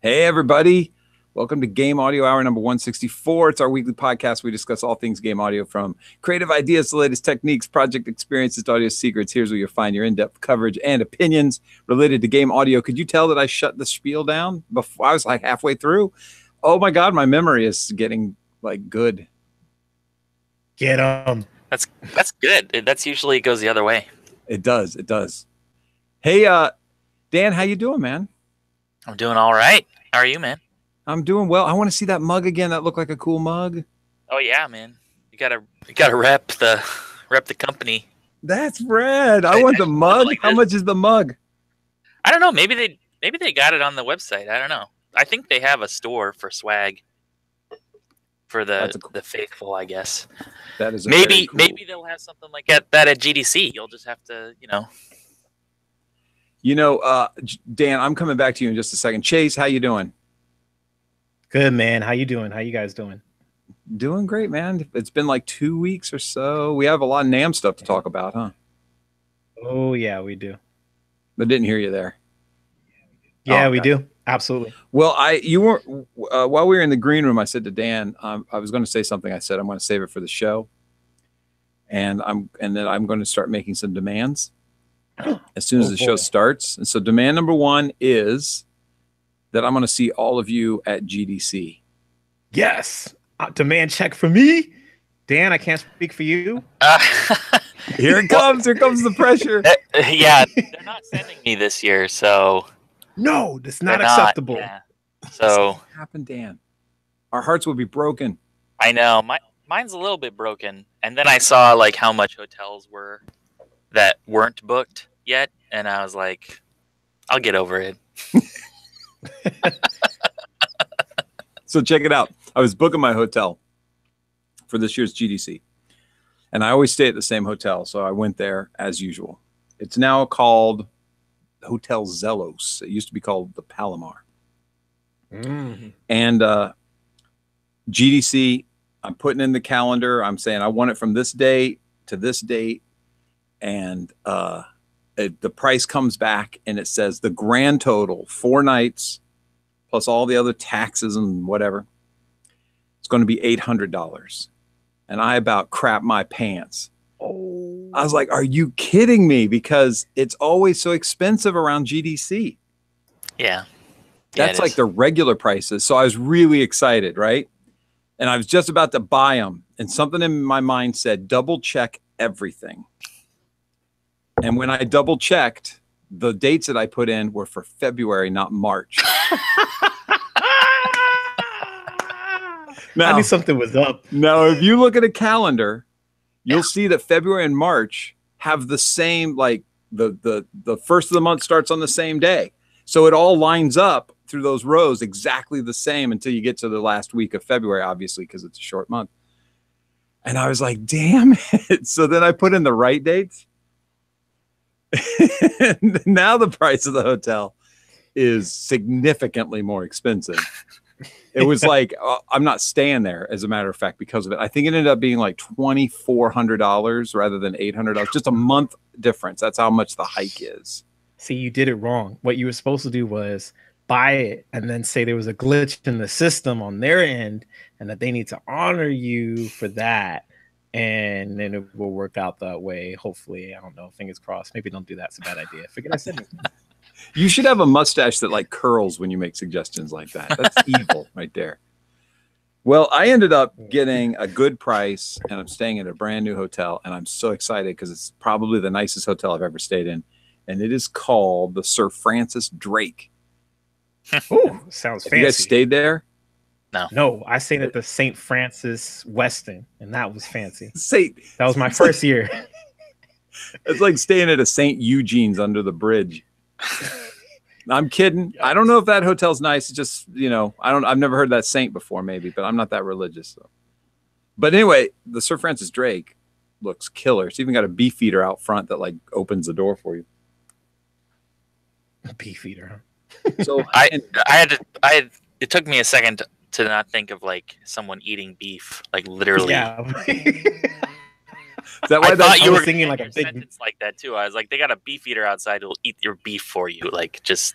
Hey, everybody. Welcome to Game Audio Hour number 164. It's our weekly podcast. We discuss all things game audio, from creative ideas to the latest techniques, project experiences, to audio secrets. Here's where you'll find your in-depth coverage and opinions related to game audio. Could you tell that I shut the spiel down before I was like halfway through? Oh my God, my memory is getting like good. Get them. That's good. That's usually it goes the other way. It does. It does. Hey, Dan, how you doing, man? I'm doing all right. How are you, man? I'm doing well. I want to see that mug again. That looked like a cool mug. Oh yeah, man. You gotta rep the company. That's rad. I want the mug. Like how much is the mug? I don't know. Maybe they got it on the website. I don't know. I think they have a store for swag for the faithful, I guess. That is maybe they'll have something like that at GDC. You'll just have to, Dan, I'm coming back to you in just a second. Chase, how you doing? Good, man. How you doing? How you guys doing? Doing great, man. It's been like 2 weeks or so. We have a lot of NAMM stuff to talk about, huh? Oh, yeah, we do. I didn't hear you there. Yeah, we do. Absolutely. Well, while we were in the green room, I said to Dan, I was going to say something. I said, I'm going to save it for the show. And then I'm going to start making some demands as soon as the show starts. And so demand number one is that I'm going to see all of you at GDC. Yes. Demand check for me. Dan, I can't speak for you. Here it comes. Here comes the pressure. Yeah, they're not sending me this year, so... No, that's not acceptable. Yeah. So... What happened, Dan? Our hearts will be broken. I know. Mine's a little bit broken. And then I saw like how much hotels were that weren't booked yet, and I was like, I'll get over it. So check it out. I was booking my hotel for this year's GDC, and I always stay at the same hotel, so I went there as usual. It's now called Hotel Zelos. It used to be called the Palomar. Mm-hmm. And GDC, I'm putting in the calendar. I'm saying I want it from this date to this date, and the price comes back, and it says the grand total, 4 nights, plus all the other taxes and whatever, it's going to be $800. And I about crap my pants. Oh, I was like, are you kidding me? Because it's always so expensive around GDC. Yeah. That's like the regular prices. So I was really excited, right? And I was just about to buy them. And something in my mind said, double check everything. And when I double checked, the dates that I put in were for February, not March. Now, I knew something was up. Now, if you look at a calendar, you'll see that February and March have the same, like the first of the month starts on the same day. So it all lines up through those rows exactly the same until you get to the last week of February, obviously, because it's a short month. And I was like, damn it. So then I put in the right dates. And now the price of the hotel is significantly more expensive. It was like, I'm not staying there, as a matter of fact, because of it. I think it ended up being like $2,400 rather than $800. Just a month difference. That's how much the hike is. See, you did it wrong. What you were supposed to do was buy it and then say there was a glitch in the system on their end and that they need to honor you for that. And then it will work out that way. Hopefully, I don't know. Fingers crossed. Maybe don't do that. It's a bad idea. Forget I said it. You should have a mustache that like curls when you make suggestions like that. That's evil right there. Well, I ended up getting a good price, and I'm staying at a brand new hotel, and I'm so excited because it's probably the nicest hotel I've ever stayed in, and it is called the Sir Francis Drake. Oh, sounds fancy. You guys stayed there? No, I stayed at the St. Francis Weston, and that was fancy. That was my first year. It's like staying at a St. Eugene's under the bridge. I'm kidding. I don't know if that hotel's nice. It's just, I've never heard that saint before, maybe, but I'm not that religious. So. But anyway, the Sir Francis Drake looks killer. It's even got a beefeater out front that like opens the door for you. A beefeater, huh? So it took me a second to not think of like someone eating beef, like literally. Yeah. Is that why I thought you were singing like a big sentence like that too? I was like, they got a beef eater outside who'll eat your beef for you, like just.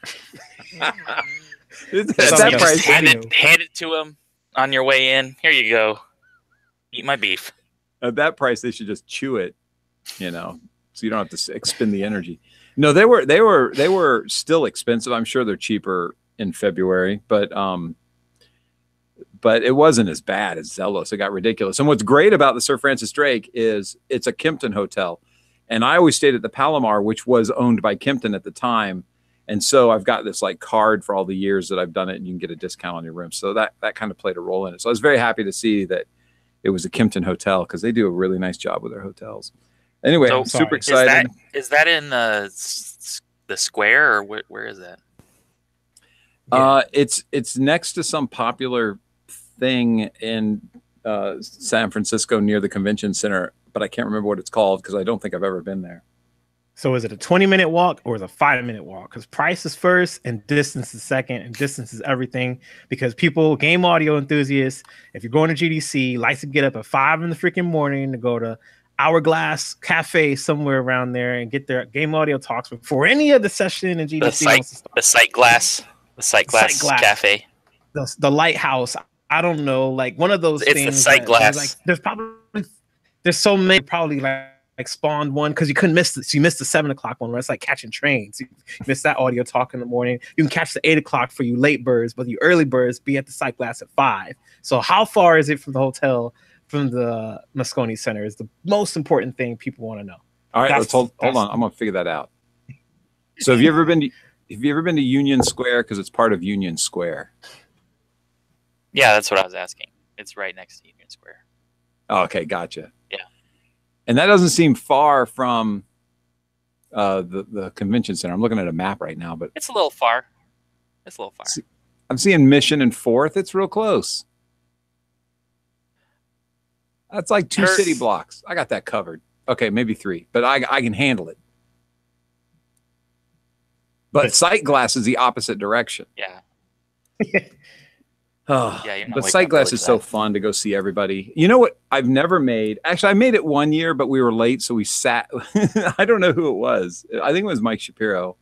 At Sounds that like a price, patio. hand it to him on your way in. Here you go. Eat my beef. at that price, they should just chew it, you know, so you don't have to expend the energy. No, they were still expensive. I'm sure they're cheaper in February, but it wasn't as bad as Zelos. It got ridiculous. And what's great about the Sir Francis Drake is it's a Kimpton hotel. And I always stayed at the Palomar, which was owned by Kimpton at the time. And so I've got this like card for all the years that I've done it, and you can get a discount on your room. So that kind of played a role in it. So I was very happy to see that it was a Kimpton hotel, because they do a really nice job with their hotels. Anyway, So, I'm super excited. Is that in the square, or where is that? It's next to some popular thing in San Francisco near the convention center, but I can't remember what it's called because I don't think I've ever been there. So is it a 20-minute walk or is it a 5-minute walk? Because price is first and distance is second, and distance is everything. Because people, game audio enthusiasts, if you're going to GDC, likes to get up at 5 in the freaking morning to go to Hourglass Cafe somewhere around there and get their game audio talks before any of the session in GDC. The Sight Glass Cafe. The Lighthouse. I don't know, like one of those it's things. The Sight Glass. Like, there's so many, probably like spawned one because you couldn't miss it. So you missed the 7 o'clock one where it's like catching trains. You missed that audio talk in the morning. You can catch the 8 o'clock for you late birds, but you early birds be at the Sight Glass at 5. So how far is it from the hotel, from the Moscone Center, is the most important thing people want to know. All right, let's hold on. I'm gonna figure that out. So have you ever been to Union Square? Because it's part of Union Square. Yeah, that's what I was asking. It's right next to Union Square. Oh, okay, gotcha. Yeah. And that doesn't seem far from the convention center. I'm looking at a map right now, but it's a little far. I'm seeing Mission and 4th. It's real close. That's like 2 city blocks. I got that covered. Okay, maybe 3, but I can handle it. But Sight Glass is the opposite direction. Yeah. Oh, yeah, but Sight Glass is so fun to go see everybody. You know what I've never made? Actually, I made it one year, but we were late, so we sat. I don't know who it was. I think it was Mike Shapiro.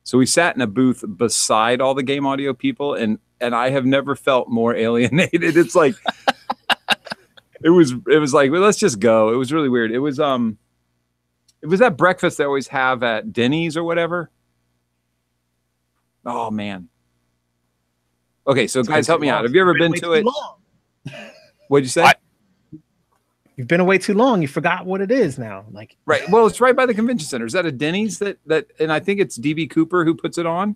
So we sat in a booth beside all the game audio people, and I have never felt more alienated. It's like it was like, well, let's just go. It was really weird. It was that breakfast they always have at Denny's or whatever. Oh man. Okay, so guys, help me out. Have you ever been to it? What'd you say? You've been away too long. You forgot what it is now. Like, right. Well, it's right by the convention center. Is that a Denny's that and I think it's DB Cooper who puts it on?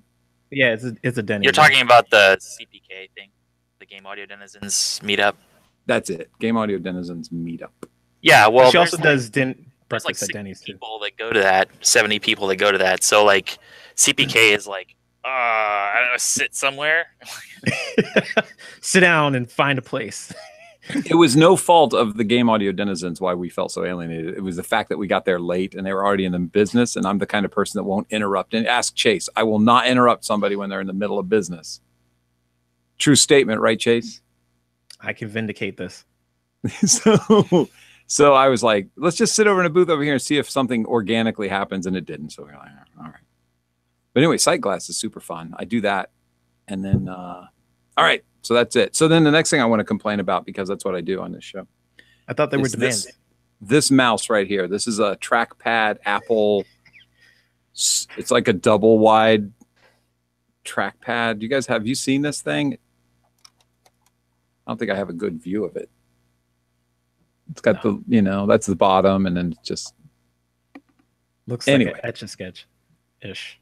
Yeah, it's a Denny's. You're talking about the CPK thing, the Game Audio Denizens meetup. That's it. Game Audio Denizens meetup. Yeah, well, she also does breakfast like at Denny's too. People that go to that, 70 people that go to that. So like CPK is like, I don't know, sit somewhere. Sit down and find a place. It was no fault of the Game Audio Denizens why we felt so alienated. It was the fact that we got there late and they were already in the business, and I'm the kind of person that won't interrupt. And ask Chase. I will not interrupt somebody when they're in the middle of business. True statement, right, Chase? I can vindicate this. So I was like, let's just sit over in a booth over here and see if something organically happens, and it didn't. So we're like, all right. But anyway, Sight Glass is super fun. I do that. And then, all right. So that's it. So then the next thing I want to complain about, because that's what I do on this show. I thought they were demands. This mouse right here. This is a trackpad Apple. It's like a double wide trackpad. Have you seen this thing? I don't think I have a good view of it. It's got that's the bottom, and then just looks like an Etch-a-Sketch ish.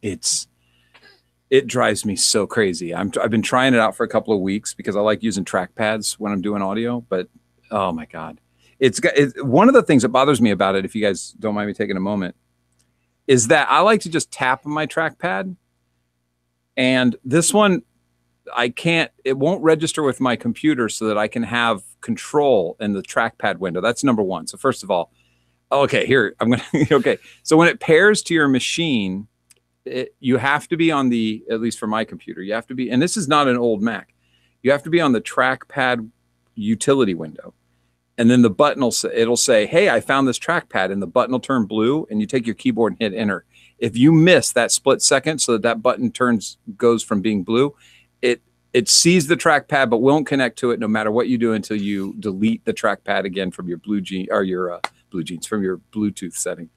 It drives me so crazy. I've been trying it out for a couple of weeks because I like using trackpads when I'm doing audio, but oh my God. One of the things that bothers me about it, if you guys don't mind me taking a moment, is that I like to just tap on my trackpad, and this one, it won't register with my computer so that I can have control in the trackpad window. That's number one. So first of all, okay, here, okay. So when it pairs to your machine, you have to be on at least for my computer, you have to be, and this is not an old Mac, you have to be on the trackpad utility window. And then the button it'll say, hey, I found this trackpad, and the button will turn blue, and you take your keyboard and hit enter. If you miss that split second so that button goes from being blue, it sees the trackpad but won't connect to it no matter what you do until you delete the trackpad again from your from your Bluetooth setting.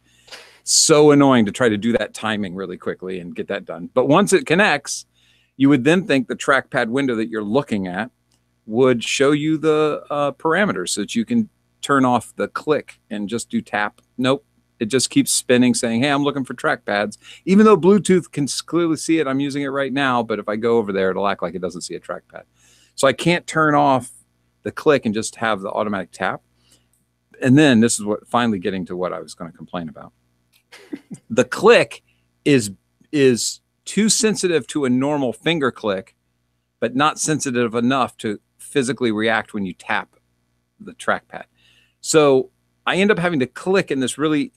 So annoying to try to do that timing really quickly and get that done. But once it connects, you would then think the trackpad window that you're looking at would show you the parameters so that you can turn off the click and just do tap. Nope. It just keeps spinning saying, hey, I'm looking for trackpads. Even though Bluetooth can clearly see it, I'm using it right now. But if I go over there, it'll act like it doesn't see a trackpad. So I can't turn off the click and just have the automatic tap. And then this is what finally getting to what I was going to complain about. The click is too sensitive to a normal finger click, but not sensitive enough to physically react when you tap the trackpad. So I end up having to click in this really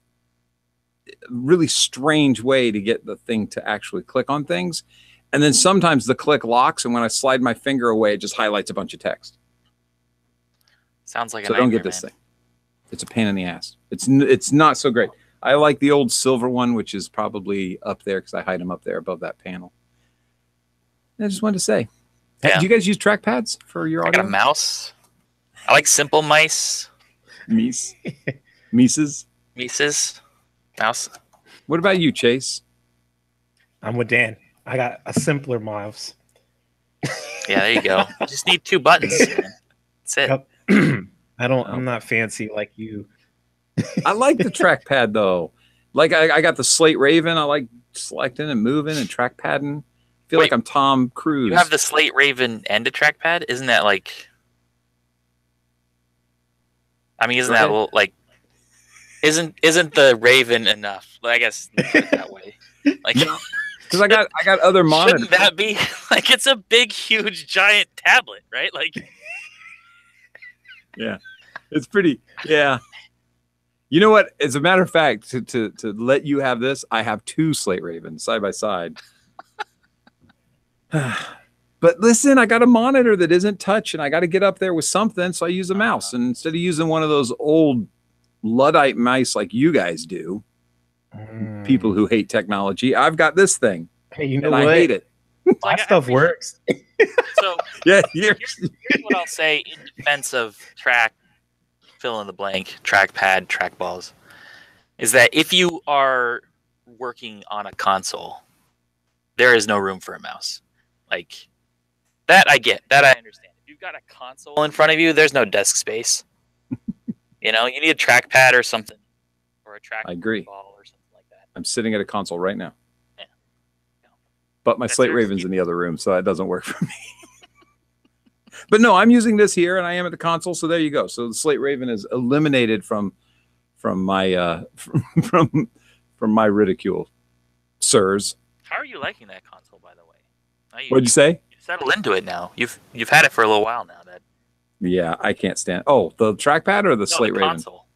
strange way to get the thing to actually click on things. And then sometimes the click locks, and when I slide my finger away, it just highlights a bunch of text. Sounds like a so nightmare, don't get this man. thing. It's a pain in the ass. It's not so great. I like the old silver one, which is probably up there because I hide them up there above that panel. I just wanted to say, Yeah. do you guys use trackpads for your I audio? got a mouse. I like simple mice. Mises. Mises. Mouse. What about you, Chase? I'm with Dan. I got a simpler mouse. Yeah, there you go. You just need 2 buttons. Man. That's it. Yep. I'm not fancy like you. I like the trackpad though. Like I got the Slate Raven. I like selecting and moving and trackpadding. Feel like I'm Tom Cruise. You have the Slate Raven and a trackpad? Isn't that like? I mean, isn't that like? Isn't the Raven enough? I guess look at it that way. Like, because I got other monitors. Shouldn't that be like? It's a big, huge, giant tablet, right? Like. Yeah, it's pretty. Yeah. You know what? As a matter of fact, to let you have this, I have 2 Slate Ravens side by side. But listen, I got a monitor that isn't touch, and I got to get up there with something, so I use a mouse. And instead of using one of those old Luddite mice like you guys do, people who hate technology, I've got this thing. Hey, you know and what? I hate it. My stuff works. So yeah, here's what I'll say in defense of fill in the blank, trackpad, trackballs, is that if you are working on a console, there is no room for a mouse. Like, that I get, that I understand. If you've got a console in front of you, there's no desk space. You know, you need a trackpad or something, or a trackball I agree. or something like that. I'm sitting at a console right now. Yeah. But my Slate Raven's in the other room, so that doesn't work for me. But no, I'm using this here, and I am at the console, so there you go. So the Slate Raven is eliminated from my from my ridicule, sirs. How are you liking that console, by the way? What'd you say? You settled into it now. You've had it for a little while now. Yeah, I can't stand. Oh, the trackpad or the Slate Raven? Console.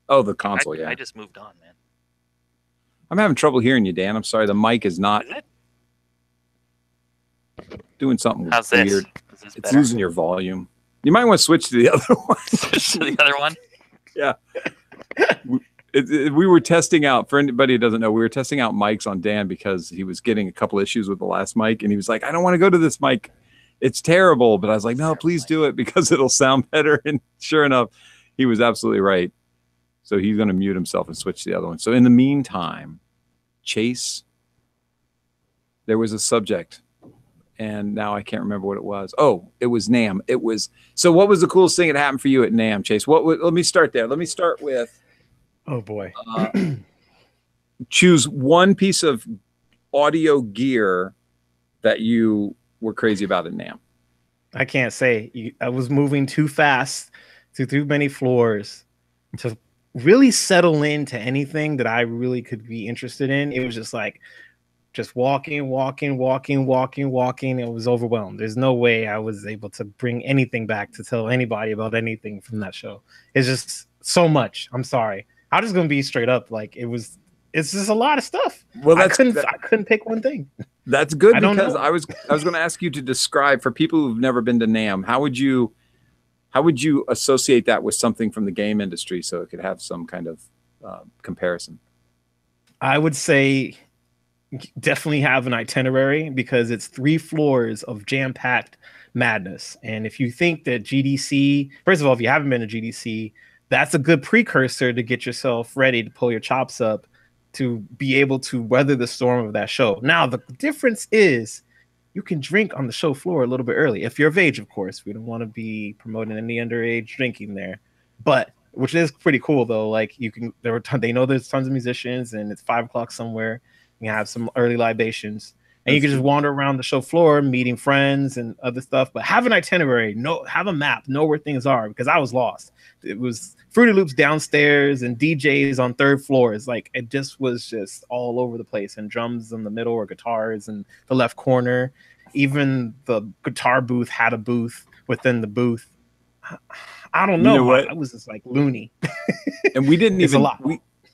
Oh, the console. Yeah, I just moved on, man. I'm having trouble hearing you, Dan. I'm sorry. The mic is not doing something How's weird. this? Is this It's better? losing your volume. You might want to switch to the other one. Switch to the other one. Yeah. We were testing out, for anybody who doesn't know, we were testing out mics on Dan because he was getting a couple issues with the last mic, and he was like, I don't want to go to this mic. It's terrible. But I was like, no, please do it because it'll sound better. And sure enough, he was absolutely right. So he's going to mute himself and switch to the other one. So in the meantime, Chase, there was a subject, and now I can't remember what it was. Oh, it was NAMM. It was. So what was the coolest thing that happened for you at NAMM, Chase? Let me start there. Let me start with. Oh boy. Choose one piece of audio gear that you were crazy about at NAMM. I can't say. I was moving too fast to too many floors to really settle into anything that I really could be interested in. It was just like walking. It was overwhelmed. There's no way I was able to bring anything back to tell anybody about anything from that show. It's just so much. I'm sorry. I'm just gonna be straight up. Like it's just a lot of stuff. Well, I couldn't pick one thing. That's good because I was going to ask you to describe for people who've never been to NAMM. How would you associate that with something from the game industry so it could have some kind of comparison? I would say definitely have an itinerary because it's 3 floors of jam-packed madness. And if you think that GDC, first of all, if you haven't been to GDC, that's a good precursor to get yourself ready to pull your chops up to be able to weather the storm of that show. Now, the difference is you can drink on the show floor a little bit early, if you're of age, of course. We don't want to be promoting any underage drinking there, but which is pretty cool though. Like you can, they know there's tons of musicians, and it's 5 o'clock somewhere. You can have some early libations, and you can just wander around the show floor, meeting friends and other stuff. But have an itinerary, have a map, know where things are, because I was lost. It was Fruity Loops downstairs and DJs on 3rd floors. Like it just was just all over the place, and drums in the middle or guitars in the left corner. Even the guitar booth had a booth within the booth. I don't know. You know what? I was just like loony. And we didn't even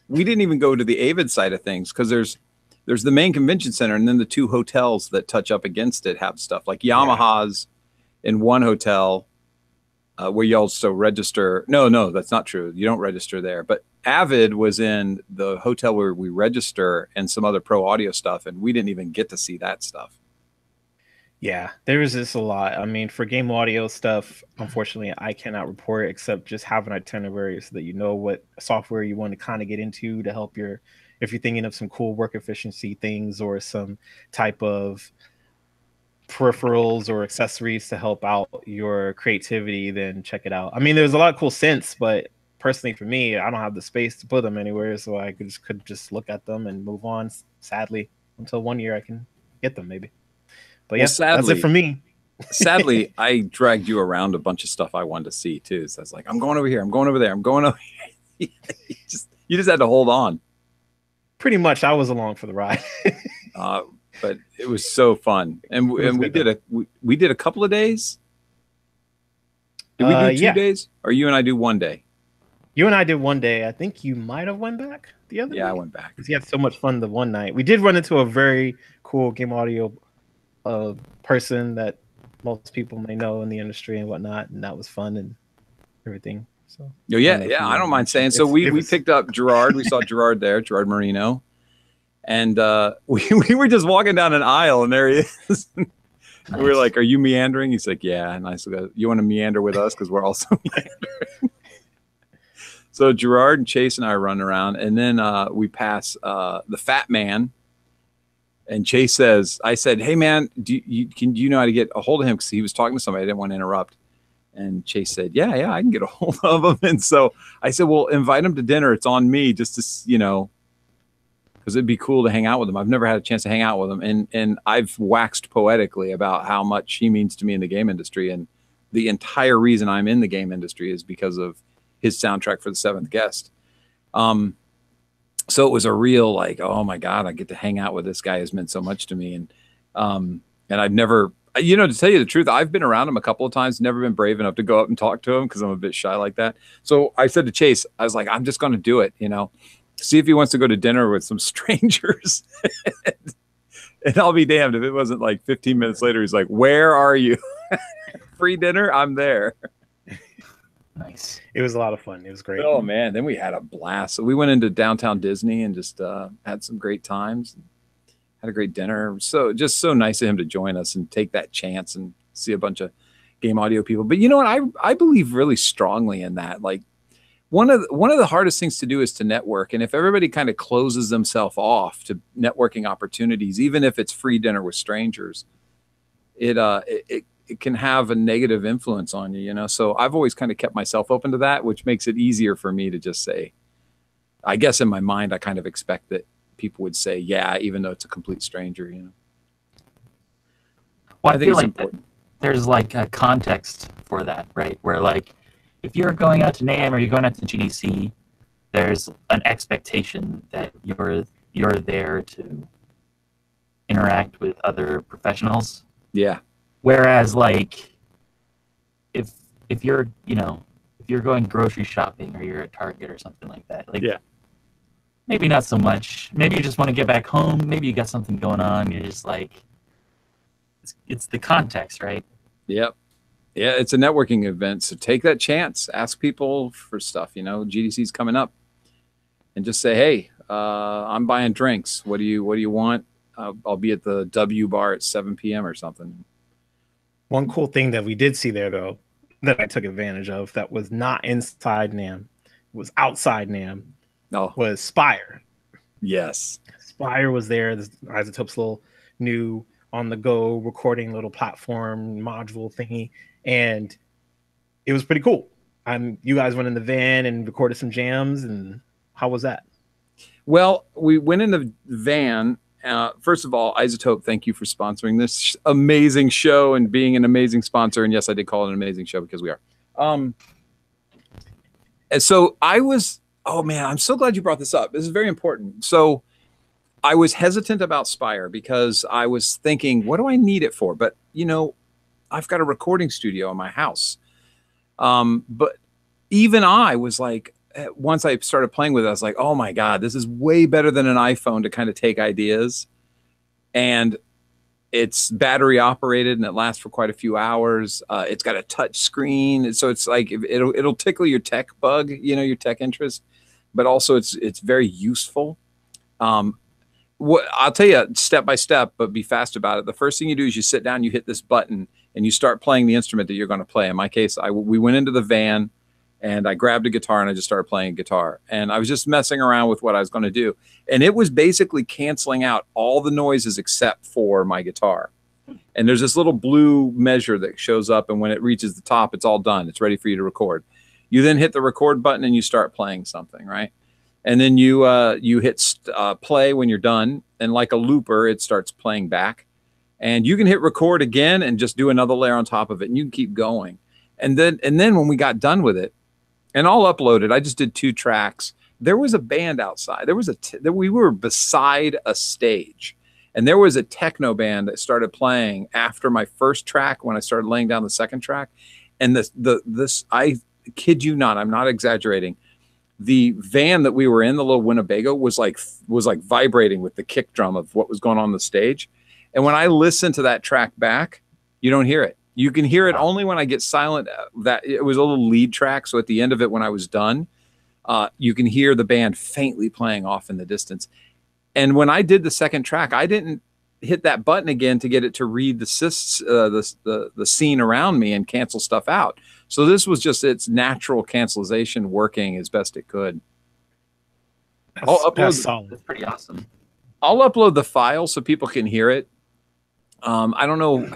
we didn't even go to the Avid side of things, because there's the main convention center, and then the 2 hotels that touch up against it have stuff like Yamaha's in one hotel, where you also register. No, that's not true. You don't register there. But Avid was in the hotel where we register, and some other pro audio stuff, and we didn't even get to see that stuff. Yeah, there is just a lot. I mean, for game audio stuff, unfortunately, I cannot report except just have an itinerary so that you know what software you want to kind of get into to help if you're thinking of some cool work efficiency things or some type of peripherals or accessories to help out your creativity, then check it out. I mean, there's a lot of cool synths, but personally for me, I don't have the space to put them anywhere, so I could just look at them and move on, sadly, until one year I can get them maybe. But yeah, sadly, that's it for me. Sadly, I dragged you around a bunch of stuff I wanted to see too. So I was like, I'm going over here, I'm going over there, I'm going over here. you just had to hold on. Pretty much, I was along for the ride. But it was so fun, and we did a couple of days. Did we do 2 days, or you and I do 1 day? You and I did 1 day. I think you might have went back the other day. I went back because you had so much fun the one night. We did run into a very cool game audio person that most people may know in the industry and whatnot, and that was fun and everything. So I don't mind saying. So we picked up Gerard. We saw Gerard there, Gerard Marino, and we were just walking down an aisle, and there he is. Nice. We were like, "Are you meandering?" He's like, "Yeah." And I said, "You want to meander with us because we're also meandering." So Gerard and Chase and I run around, and then we pass the Fat Man. And Chase says, I said, "Hey man, do you know how to get a hold of him?" Because he was talking to somebody. I didn't want to interrupt. And Chase said, yeah, I can get a hold of him. And so I said, well, invite him to dinner. It's on me, just to, because it'd be cool to hang out with him. I've never had a chance to hang out with him. And I've waxed poetically about how much he means to me in the game industry. And the entire reason I'm in the game industry is because of his soundtrack for The Seventh Guest. So it was a real oh my God, I get to hang out with this guy has meant so much to me. And I've never, to tell you the truth, I've been around him a couple of times, never been brave enough to go up and talk to him because I'm a bit shy like that. So I said to Chase, I was like, I'm just going to do it, see if he wants to go to dinner with some strangers. And I'll be damned if it wasn't like 15 minutes later, he's like, where are you? Free dinner? I'm there. Nice. It was a lot of fun. It was great. Oh man, then we had a blast. So we went into downtown Disney and just had some great times. Had a great dinner. So just so nice of him to join us and take that chance and see a bunch of game audio people. But you know what? I believe really strongly in that. Like one of the hardest things to do is to network. And if everybody kind of closes themselves off to networking opportunities, even if it's free dinner with strangers, it can have a negative influence on you, So I've always kind of kept myself open to that, which makes it easier for me to just say, I guess in my mind, I kind of expect that people would say, yeah, even though it's a complete stranger, Well, I think it's important. There's like a context for that, right? Where like, if you're going out to NAMM or you're going out to GDC, there's an expectation that you're there to interact with other professionals. Yeah. Whereas like if you're if you're going grocery shopping or you're at Target or something like that, like maybe not so much. Maybe you just want to get back home. Maybe you got something going on. You're just like it's the context, right? Yep. Yeah, it's a networking event. So take that chance. Ask people for stuff. GDC's coming up, and just say, hey, I'm buying drinks. What do you want? I'll be at the W bar at 7 p.m. or something. One cool thing that we did see there, though, that I took advantage of that was not inside NAMM, it was outside NAMM, was Spire. Yes. Spire was there. This Isotope's little new on-the-go recording little platform module thingy, and it was pretty cool. You guys went in the van and recorded some jams, and how was that? Well, we went in the van. First of all, Isotope, thank you for sponsoring this amazing show and being an amazing sponsor. And yes, I did call it an amazing show because we are. And so oh man, I'm so glad you brought this up. This is very important. So I was hesitant about Spire because I was thinking, what do I need it for? But I've got a recording studio in my house. But even I was like, once I started playing with it, I was like, oh my God, this is way better than an iPhone to kind of take ideas. And it's battery operated and it lasts for quite a few hours. It's got a touch screen. So it's like, it'll tickle your tech bug, your tech interest, but also it's very useful. I'll tell you step by step, but be fast about it. The first thing you do is you sit down, you hit this button and you start playing the instrument that you're going to play. In my case, we went into the van and I grabbed a guitar and I just started playing guitar. And I was just messing around with what I was going to do. And it was basically canceling out all the noises except for my guitar. And there's this little blue measure that shows up. And when it reaches the top, it's all done. It's ready for you to record. You then hit the record button and you start playing something, right? And then you hit play when you're done. And like a looper, it starts playing back. And you can hit record again and just do another layer on top of it. And you can keep going. And then when we got done with it, and I'll upload it. I just did 2 tracks. There was a band outside. We were beside a stage, and there was a techno band that started playing after my first track when I started laying down the second track. And this I kid you not, I'm not exaggerating. The van that we were in, the little Winnebago, was like vibrating with the kick drum of what was going on the stage. And when I listen to that track back, you don't hear it. You can hear it only when I get silent. That it was a little lead track. So at the end of it, when I was done, you can hear the band faintly playing off in the distance. And when I did the second track, I didn't hit that button again to get it to read the scene around me and cancel stuff out. So this was just its natural cancelization working as best it could. That's solid. That's pretty awesome. I'll upload the file so people can hear it. I don't know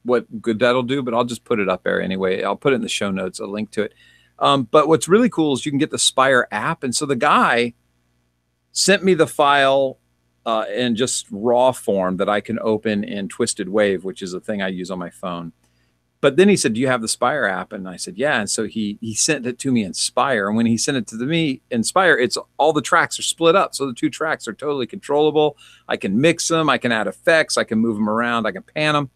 what good that'll do, but I'll just put it up there anyway. I'll put it in the show notes, a link to it. But what's really cool is you can get the Spire app. And so the guy sent me the file in just raw form that I can open in Twisted Wave, which is a thing I use on my phone. But then he said, do you have the Spire app? And I said, yeah. And so he sent it to me in Spire. And when he sent it to me in Spire, all the tracks are split up. So the 2 tracks are totally controllable. I can mix them. I can add effects. I can move them around. I can pan them.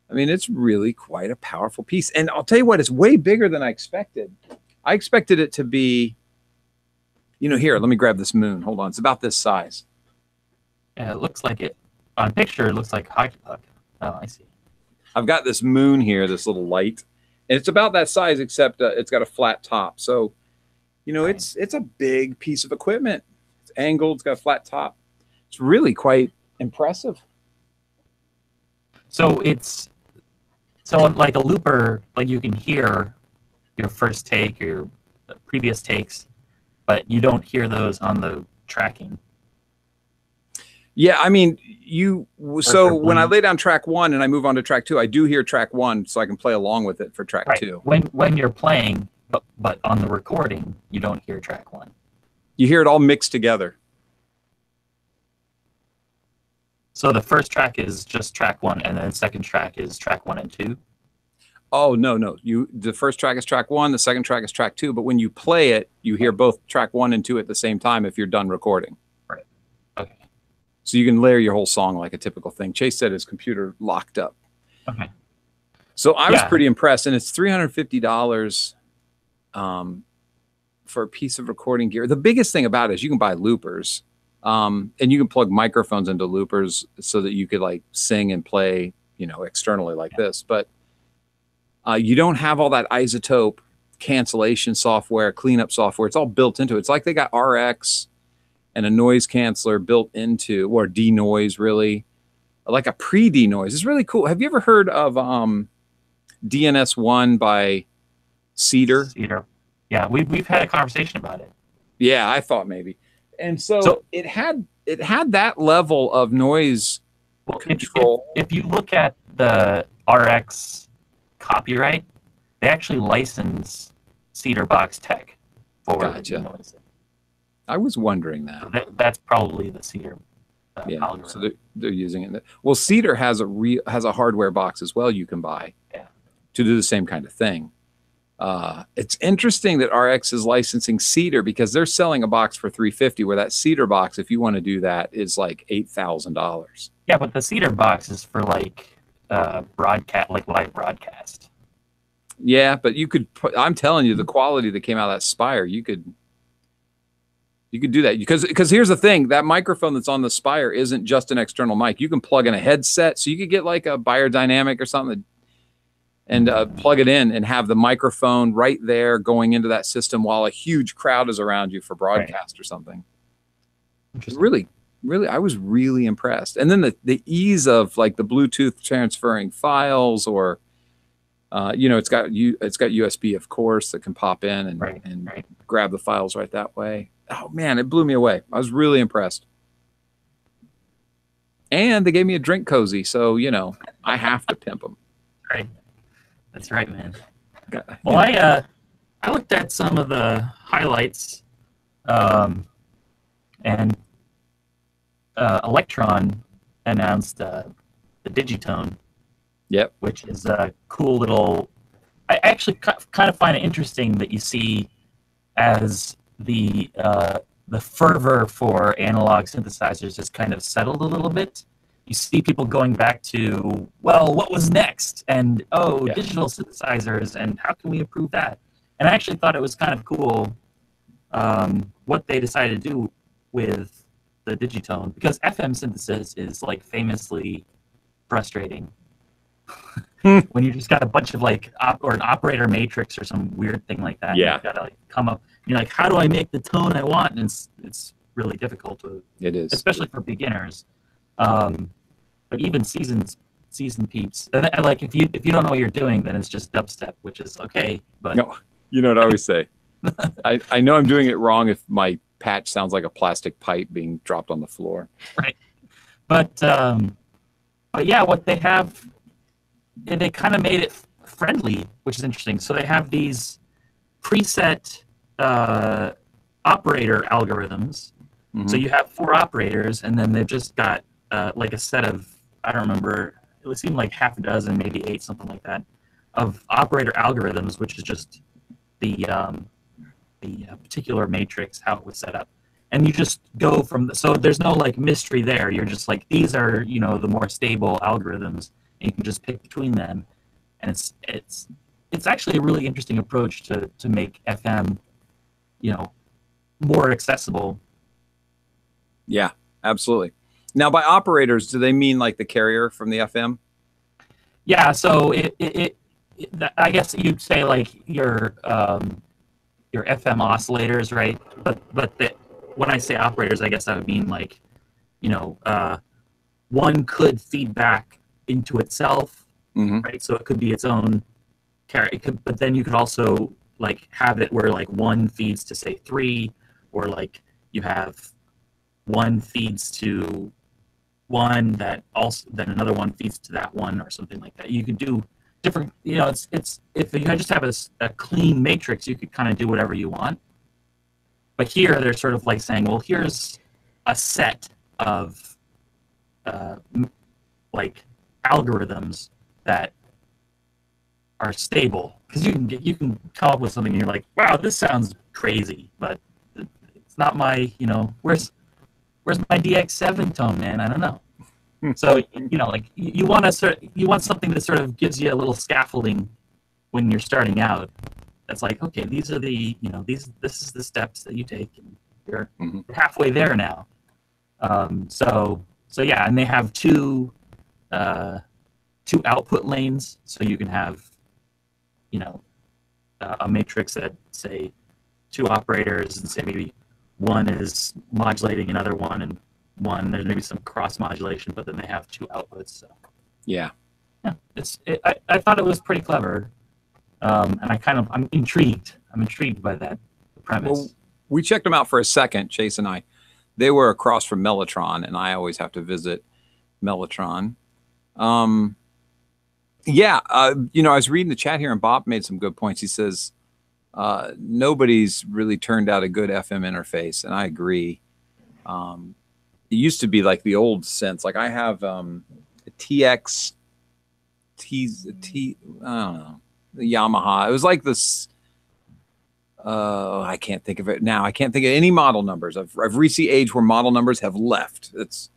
I mean, it's really quite a powerful piece. And I'll tell you what, it's way bigger than I expected. I expected it to be, here, let me grab this moon. Hold on. It's about this size. Yeah, it looks like it. On picture, it looks like a hockey puck. Oh, I see. I've got this moon here, this little light, and it's about that size, except it's got a flat top. So, it's a big piece of equipment. It's angled. It's got a flat top. It's really quite impressive. So like a looper, like you can hear your first take or your previous takes, but you don't hear those on the tracking. Yeah, I mean, so when I lay down track 1 and I move on to track 2, I do hear track 1, so I can play along with it for track 2. When you're playing, but on the recording, you don't hear track 1. You hear it all mixed together. So the first track is just track 1, and then the second track is track 1 and 2? Oh, no. The first track is track 1, the second track is track 2, but when you play it, you hear both track 1 and 2 at the same time if you're done recording. Right. Okay. So you can layer your whole song like a typical thing. Chase said his computer locked up. Okay. So I was pretty impressed, and it's $350 for a piece of recording gear. The biggest thing about it is you can buy loopers, and you can plug microphones into loopers so that you could like sing and play, externally like this. But you don't have all that Isotope cancellation software, cleanup software. It's all built into it. It's like they got RX and a noise canceller built into, or denoise really, like a pre-denoise. It's really cool. Have you ever heard of DNS1 by Cedar? Cedar. Yeah, we've had a conversation about it. Yeah, I thought maybe. And so it had that level of noise control. If you look at the RX copyright, they actually license Cedar Box Tech for noise. I was wondering that. So that's probably the Cedar algorithm. So they're using it. Well, Cedar has a hardware box as well you can buy to do the same kind of thing. It's interesting that RX is licensing Cedar because they're selling a box for $350, where that Cedar box, if you want to do that, is like $8,000. Yeah, but the Cedar box is for like broadcast, like live broadcast. Yeah, but you could. I'm telling you, the quality that came out of that Spire, you could do that because here's the thing: that microphone that's on the Spire isn't just an external mic. You can plug in a headset, so you could get like a Biodynamic or something, and plug it in and have the microphone right there going into that system while a huge crowd is around you for broadcast or something. Really, I was really impressed. And then the ease of like the Bluetooth transferring files, or it's got USB, of course, that can pop in and grab the files right that way. Oh man, it blew me away. I was really impressed. And they gave me a drink cozy, so I have to pimp them. Right. That's right, man. Well, I looked at some of the highlights, and Electron announced the Digitone. Yep. Which is a cool little. I actually kind of find it interesting that you see as the fervor for analog synthesizers has kind of settled a little bit. You see people going back to, well, what was next? And, digital synthesizers, and how can we improve that? And I actually thought it was kind of cool what they decided to do with the Digitone, because FM synthesis is, like, famously frustrating. When you just got a bunch of, like, or an operator matrix or some weird thing like that. Yeah. You've got to, like, come up. You're like, how do I make the tone I want? And it's really difficult to. It is. Especially for beginners. But even seasoned peeps, and like if you don't know what you're doing, then it's just dubstep, which is okay. But no, you know what I always say. I know I'm doing it wrong if my patch sounds like a plastic pipe being dropped on the floor. Right. But yeah, what they have, they kind of made it friendly, which is interesting. So they have these preset operator algorithms. Mm-hmm. So you have 4 operators, and then they've just got like a set of, I don't remember, it seemed like half a dozen, maybe 8, something like that, of operator algorithms, which is just the particular matrix, how it was set up. And you just go from, so there's no like mystery there. You're just like, these are, the more stable algorithms, and you can just pick between them. And it's actually a really interesting approach to make FM, more accessible. Yeah, absolutely. Now, by operators, do they mean like the carrier from the FM? Yeah, so I guess you'd say like your FM oscillators, right? But when I say operators, I guess I would mean like, one could feed back into itself, right? So it could be its own carrier. But then you could also like have it where like one feeds to say 3, or like you have one feeds to one that also then another one feeds to that one, or something like that. You could do different, it's if you just have a clean matrix, you could kind of do whatever you want. But here they're sort of like saying, well, here's a set of like algorithms that are stable, because you can come up with something and you're like, wow, this sounds crazy, but it's not my, where's my DX7 tone, man? I don't know. So like you want something that sort of gives you a little scaffolding when you're starting out. That's like, okay, these are the this is the steps that you take, and you're halfway there now. So yeah, and they have two output lanes, so you can have a matrix that say 2 operators, and say maybe one is modulating another one, and one there's maybe some cross modulation, but then they have two outputs. So Yeah. yeah, I thought it was pretty clever, and I'm intrigued. I'm intrigued by that premise. Well, we checked them out for a second, Chase and I. They were across from Mellotron, and I always have to visit Mellotron. Yeah, you know, I was reading the chat here, and Bob made some good points. He says nobody's really turned out a good FM interface, and I agree. It used to be like the old sense. Like I have a TX, I don't know, the Yamaha. It was like this. I can't think of it now. I can't think of any model numbers. I've reached the age where model numbers have left. It's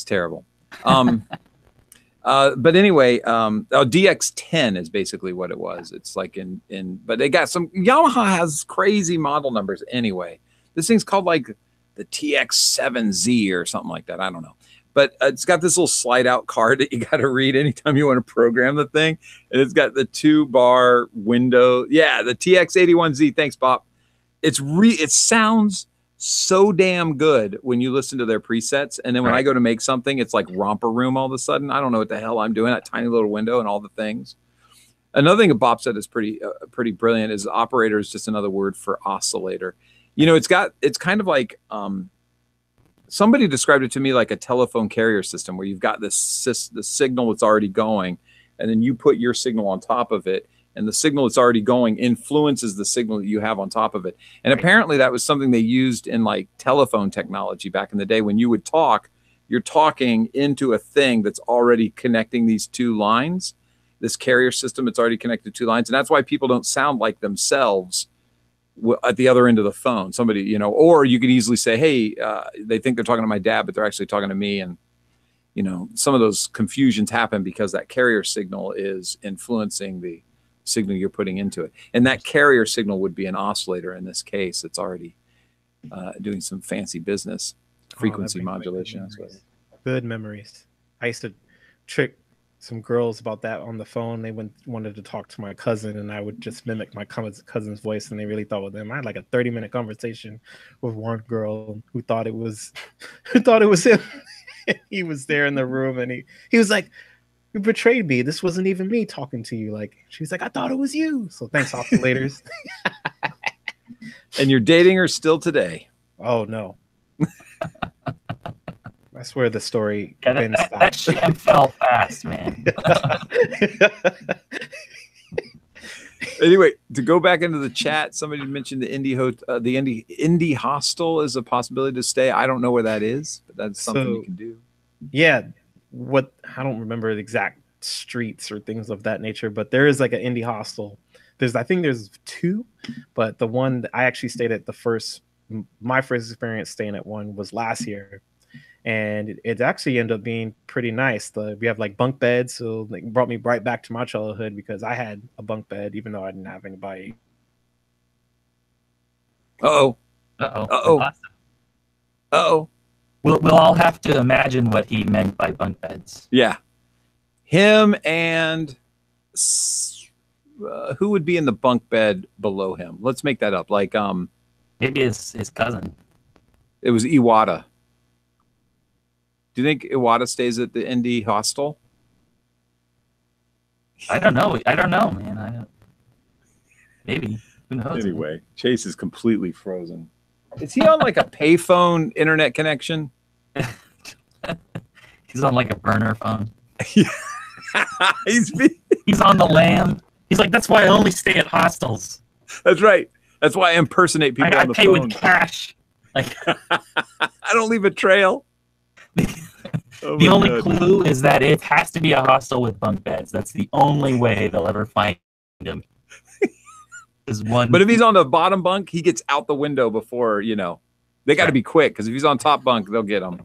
terrible. But anyway, DX10 is basically what it was. It's like but they got some, Yamaha has crazy model numbers anyway. This thing's called like the TX7Z or something like that. I don't know. But it's got this little slide out card that you got to read anytime you want to program the thing. And it's got the 2-bar window. Yeah, the TX81Z. Thanks, Bob. It sounds so damn good when you listen to their presets. And then when I go to make something, it's like romper room all of a sudden. I don't know what the hell I'm doing. That tiny little window and all the things. Another thing that Bob said is pretty brilliant is operator is just another word for oscillator. You know, it's kind of like, somebody described it to me like a telephone carrier system where you've got the signal that's already going, and then you put your signal on top of it, and the signal that's already going influences the signal that you have on top of it. And apparently that was something they used in like telephone technology back in the day. When you would talk, you're talking into a thing that's already connecting these two lines, this carrier system, it's already connected two lines. And that's why people don't sound like themselves at the other end of the phone. Somebody, you know, or you could easily say, hey, they think they're talking to my dad, but they're actually talking to me. And, you know, some of those confusions happen because that carrier signal is influencing the signal you're putting into it. And that carrier signal would be an oscillator in this case. It's already doing some fancy business, frequency modulation. Good memories. I used to trick some girls about that on the phone. They wanted to talk to my cousin, and I would just mimic my cousin's voice, and they really thought with them. I had like a 30-minute conversation with one girl who thought it was him. He was there in the room, and he was like, "You betrayed me. This wasn't even me talking to you." Like, she's like, "I thought it was you." So thanks, oscillators. And you're dating her still today? Oh no. That's where the story that shit fell fast, man. Anyway, to go back into the chat, somebody mentioned the Indie Hostel is a possibility to stay. I don't know where that is, but that's something you can do. Yeah, I don't remember the exact streets or things of that nature, but there is like an indie hostel. I think there's 2, but the one that I actually stayed at my first experience staying at one was last year. And it actually ended up being pretty nice. We have like bunk beds, so it brought me right back to my childhood because I had a bunk bed, even though I didn't have anybody. Uh-oh. We'll all have to imagine what he meant by bunk beds. Yeah. Him and who would be in the bunk bed below him? Let's make that up. Like maybe his cousin. It was Iwata. Do you think Iwata stays at the Indie Hostel? I don't know, man. Maybe. Who knows? Anyway, Chase is completely frozen. Is he on like a payphone internet connection? He's on like a burner phone. He's on the lam. He's like, that's why I only stay at hostels. That's right. That's why I impersonate people on the phone. I pay with cash. Like I don't leave a trail. The only clue is that it has to be a hostel with bunk beds. That's the only way they'll ever find him. But if he's on the bottom bunk, he gets out the window before, you know. They got to be quick because if he's on top bunk, they'll get him.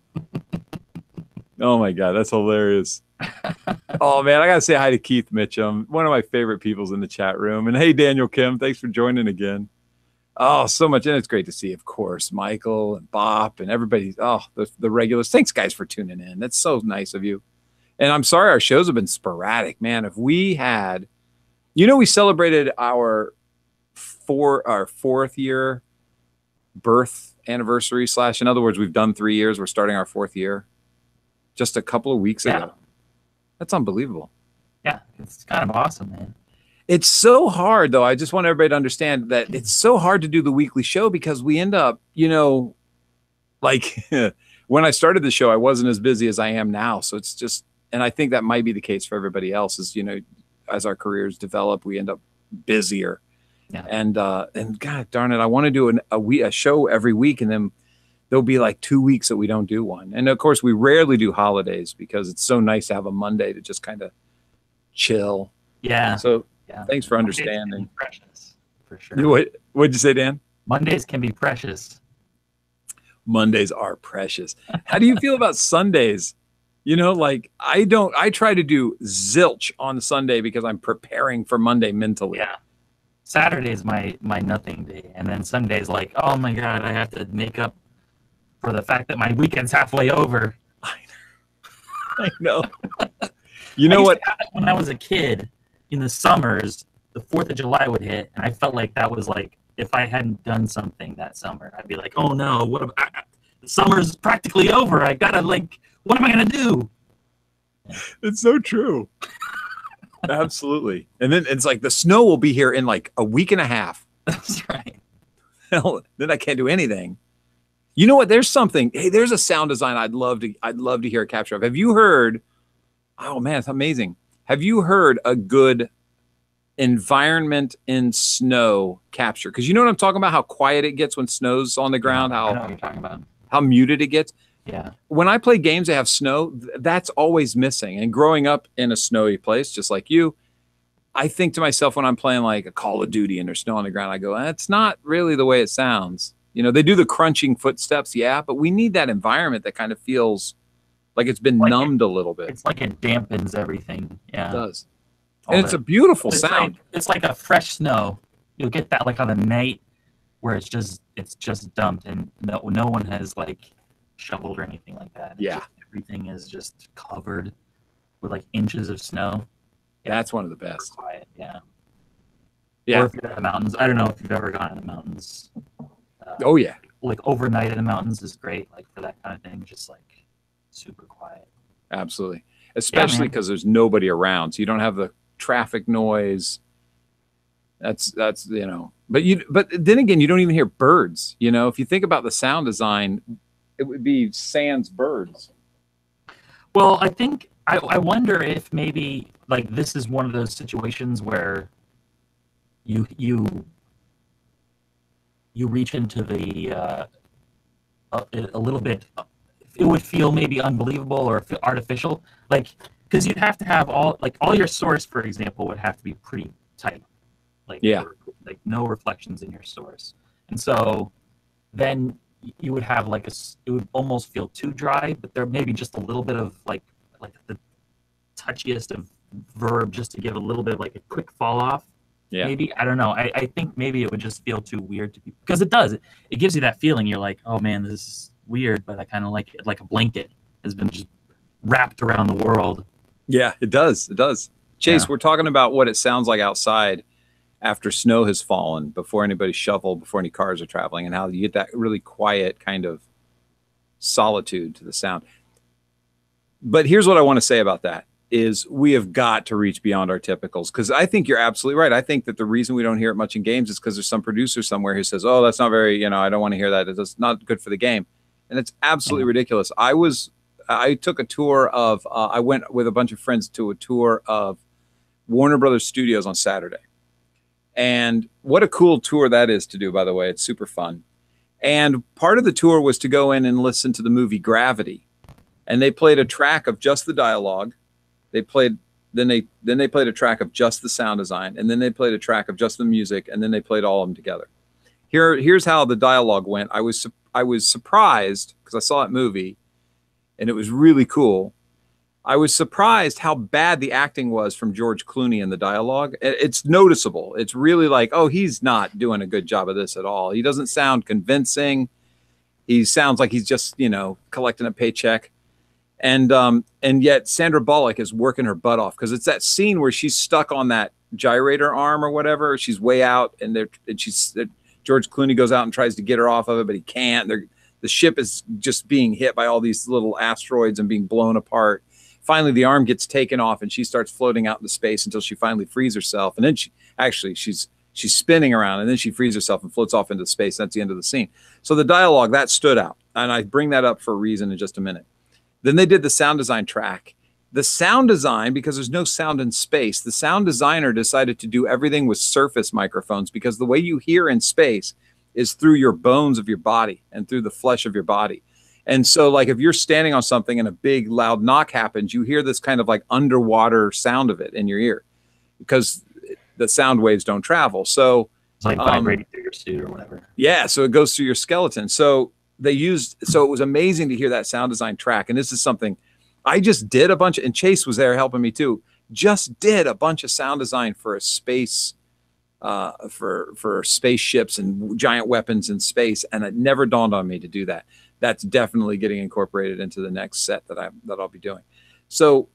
Oh my God, that's hilarious. Oh man, I got to say hi to Keith Mitchum, one of my favorite peoples in the chat room. And hey, Daniel Kim, thanks for joining again. Oh, so much. And it's great to see, of course, Michael and Bob and everybody. Oh, the regulars. Thanks, guys, for tuning in. That's so nice of you. And I'm sorry our shows have been sporadic, man. If we had, you know, we celebrated our 4th year birth anniversary / in other words, we've done 3 years. We're starting our 4th year just a couple of weeks ago. That's unbelievable. Yeah, it's kind of awesome, man. It's so hard, though. I just want everybody to understand that it's so hard to do the weekly show because we end up, you know, like when I started the show, I wasn't as busy as I am now. So it's just, and I think that might be the case for everybody else is, you know, as our careers develop, we end up busier. Yeah. And God darn it, I want to do a show every week, and then there'll be like 2 weeks that we don't do one. And of course, we rarely do holidays because it's so nice to have a Monday to just kind of chill. Yeah. So thanks for understanding. Mondays can be precious, for sure. What'd you say, Dan? Mondays can be precious. Mondays are precious. How do you feel about Sundays? You know, like I try to do zilch on Sunday because I'm preparing for Monday mentally. Yeah. Saturday is my nothing day. And then Sunday's like, oh my God, I have to make up for the fact that my weekend's halfway over. I know. You know what? When I was a kid, in the summers, the 4th of July would hit, and I felt like that was like, if I hadn't done something that summer, I'd be like, oh no, the summer's practically over. I gotta, like, what am I gonna do? It's so true. Absolutely. And then it's like the snow will be here in like a week and a half. That's right. Hell, then I can't do anything. You know what? There's something. Hey, there's a sound design I'd love to hear a capture of. Have you heard? Oh man, it's amazing. Have you heard a good environment in snow capture? Because you know what I'm talking about, how quiet it gets when snow's on the ground, I know what you're talking about. How muted it gets. Yeah. When I play games that have snow, that's always missing. And growing up in a snowy place, just like you, I think to myself when I'm playing like a Call of Duty and there's snow on the ground, I go, that's not really the way it sounds. You know, they do the crunching footsteps, yeah, but we need that environment that kind of feels like it's been numbed a little bit. It's like it dampens everything. Yeah. It does. And it's a beautiful sound. It's like a fresh snow. You'll get that like on a night where it's just dumped and no one has like shoveled or anything like that. Everything is just covered with like inches of snow. That's one of the best. Quiet, yeah. Yeah. Or if you're in the mountains. I don't know if you've ever gone in the mountains. Oh yeah. Like overnight in the mountains is great, like for that kind of thing. Just like super quiet. Absolutely. Especially because there's nobody around. So you don't have the traffic noise. That's you know. But then again, you don't even hear birds. You know, if you think about the sound design, it would be sans birds. Well, I think I wonder if maybe like this is one of those situations where you reach into the a little bit. It would feel maybe unbelievable or artificial, like because you'd have to have all your source, for example, would have to be pretty tight, like no reflections in your source, and so then you would have like it would almost feel too dry, but there may be just a little bit of like the touchiest of verb just to give a little bit of like a quick fall off. Yeah. Maybe, I don't know. I think maybe it would just feel too weird to people because it does. It gives you that feeling. You're like, oh man, this is weird, but I kind of like it. Like a blanket has been just wrapped around the world. Yeah, it does. It does. Chase, we're talking about what it sounds like outside after snow has fallen, before anybody shoveled, before any cars are traveling, and how you get that really quiet kind of solitude to the sound. But here's what I want to say about that is we have got to reach beyond our typicals, because I think you're absolutely right. I think that the reason we don't hear it much in games is because there's some producer somewhere who says, oh, that's not very, I don't want to hear that. It's not good for the game. And it's absolutely ridiculous. I took a tour of, I went with a bunch of friends to a tour of Warner Brothers Studios on Saturday. And what a cool tour that is to do, by the way. It's super fun. And part of the tour was to go in and listen to the movie Gravity. And they played a track of just the dialogue. Then they played a track of just the sound design, and then they played a track of just the music, and then they played all of them together. Here's how the dialogue went. I was surprised because I saw that movie, and it was really cool. I was surprised how bad the acting was from George Clooney in the dialogue. It's noticeable. It's really like, oh, he's not doing a good job of this at all. He doesn't sound convincing. He sounds like he's just, collecting a paycheck. And yet Sandra Bullock is working her butt off, because it's that scene where she's stuck on that gyrator arm or whatever. She's way out, and George Clooney goes out and tries to get her off of it, but he can't. The ship is just being hit by all these little asteroids and being blown apart. Finally, the arm gets taken off and she starts floating out into space until she finally frees herself. And then she's spinning around and then she frees herself and floats off into space. That's the end of the scene. So the dialogue, that stood out. And I bring that up for a reason in just a minute. Then they did the sound design track. The sound design, because there's no sound in space, the sound designer decided to do everything with surface microphones, because the way you hear in space is through your bones of your body and through the flesh of your body. And so like if you're standing on something and a big loud knock happens, you hear this kind of like underwater sound of it in your ear because the sound waves don't travel. So it's like vibrating through your suit or whatever. Yeah, so it goes through your skeleton. So it was amazing to hear that sound design track. And this is something I just did a bunch of, and Chase was there helping me too. Just did a bunch of sound design for a space, for spaceships and giant weapons in space, and it never dawned on me to do that. That's definitely getting incorporated into the next set that I'll be doing. So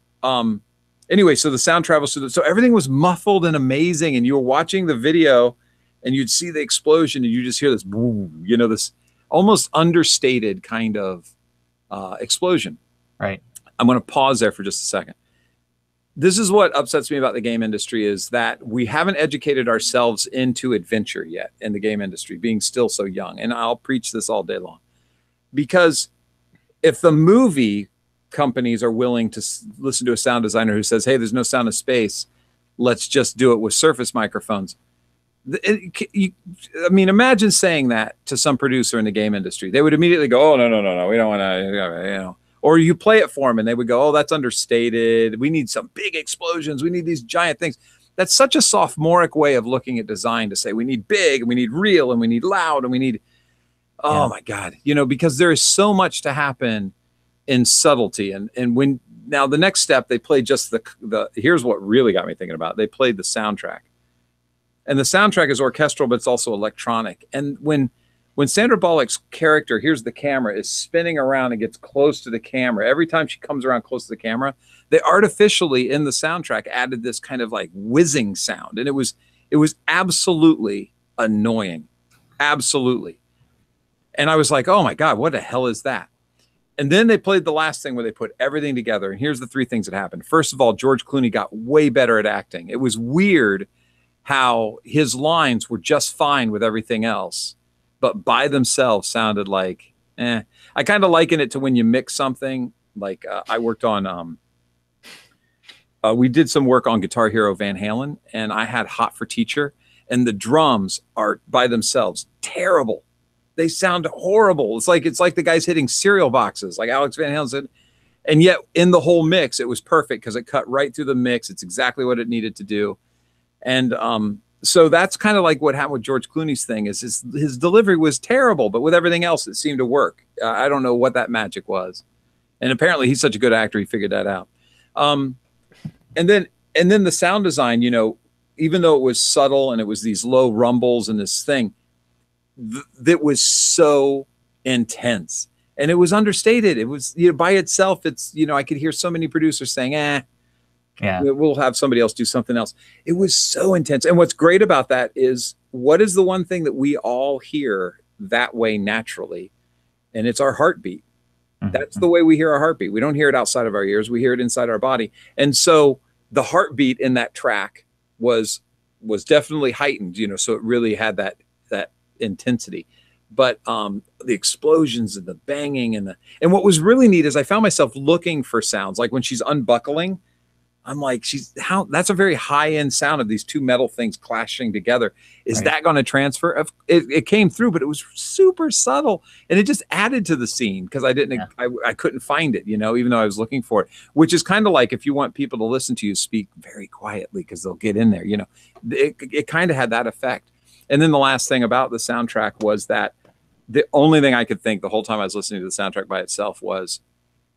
anyway, so the sound travels through so everything was muffled and amazing, and you were watching the video, and you'd see the explosion, and you just hear this, boom, you know, this almost understated kind of explosion. Right. I'm going to pause there for just a second. This is what upsets me about the game industry, is that we haven't educated ourselves into adventure yet in the game industry, being still so young. And I'll preach this all day long. Because if the movie companies are willing to listen to a sound designer who says, hey, there's no sound in space, let's just do it with surface microphones. I mean, imagine saying that to some producer in the game industry. They would immediately go, oh, no, we don't want to, you know. Or you play it for them and they would go, oh, that's understated. We need some big explosions. We need these giant things. That's such a sophomoric way of looking at design, to say we need big and we need real and we need loud and we need, oh my God, you know, because there is so much to happen in subtlety. And when, now the next step, they played just here's what really got me thinking about it. They played the soundtrack. And the soundtrack is orchestral, but it's also electronic. And when Sandra Bullock's character hears the camera, is spinning around and gets close to the camera, every time she comes around close to the camera, they artificially in the soundtrack added this kind of like whizzing sound. And it was absolutely annoying. Absolutely. And I was like, oh my God, what the hell is that? And then they played the last thing where they put everything together. And here's the three things that happened. First of all, George Clooney got way better at acting. It was weird how his lines were just fine with everything else, but by themselves sounded like, I kind of liken it to when you mix something. Like I worked on, we did some work on Guitar Hero Van Halen, and I had Hot for Teacher, and the drums are by themselves terrible. They sound horrible. It's like the guy's hitting cereal boxes, like Alex Van Halen said. And yet in the whole mix, it was perfect because it cut right through the mix. It's exactly what it needed to do. And so that's kind of like what happened with George Clooney's thing, is his delivery was terrible, but with everything else, it seemed to work. I don't know what that magic was. And apparently he's such a good actor, he figured that out. And then the sound design, you know, even though it was subtle and it was these low rumbles and this thing, that was so intense and it was understated. It was, you know, by itself, it's, you know, I could hear so many producers saying, yeah, we'll have somebody else do something else. It was so intense. And what's great about that is, what is the one thing that we all hear that way naturally? And it's our heartbeat. Mm-hmm. That's the way we hear our heartbeat. We don't hear it outside of our ears. We hear it inside our body. And so the heartbeat in that track was definitely heightened, you know, so it really had that intensity. But the explosions and the banging and what was really neat is I found myself looking for sounds, like when she's unbuckling, I'm like, that's a very high end sound of these two metal things clashing together. Is that going to transfer? It came through, but it was super subtle, and it just added to the scene because I couldn't find it, you know, even though I was looking for it, which is kind of like if you want people to listen to you speak very quietly because they'll get in there, you know, it kind of had that effect. And then the last thing about the soundtrack was that the only thing I could think the whole time I was listening to the soundtrack by itself was,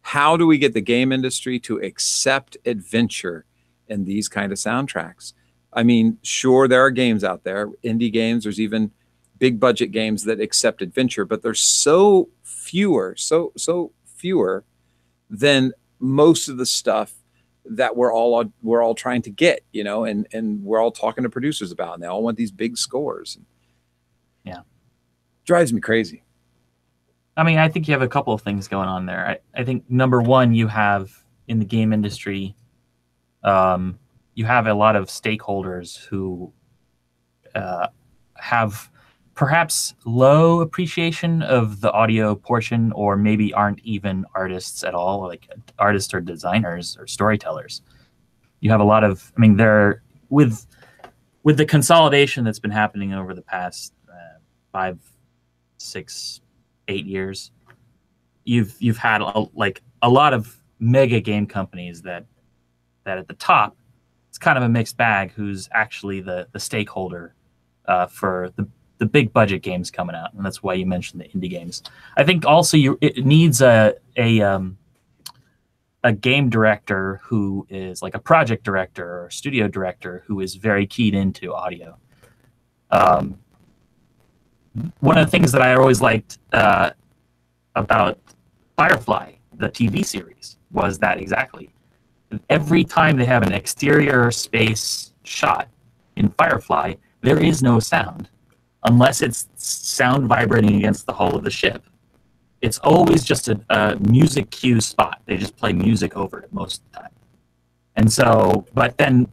how do we get the game industry to accept adventure in these kind of soundtracks? I mean, sure, there are games out there, indie games, there's even big budget games that accept adventure, but there's so fewer than most of the stuff that we're all trying to get, you know, and we're all talking to producers about, and they all want these big scores. Drives me crazy. I mean, I think you have a couple of things going on there. I think number one, you have in the game industry, you have a lot of stakeholders who have perhaps low appreciation of the audio portion, or maybe aren't even artists at all, like artists or designers or storytellers. You have a lot of, I mean, they're with the consolidation that's been happening over the past 5, 6, 8 years. You've had a lot of mega game companies that at the top, it's kind of a mixed bag who's actually the stakeholder for the big budget games coming out, and that's why you mentioned the indie games. I think also it needs a game director who is like a project director or studio director who is very keyed into audio. One of the things that I always liked about Firefly, the TV series, was that exactly. Every time they have an exterior space shot in Firefly, there is no sound unless it's sound vibrating against the hull of the ship. It's always just a music cue spot. They just play music over it most of the time. And so, but then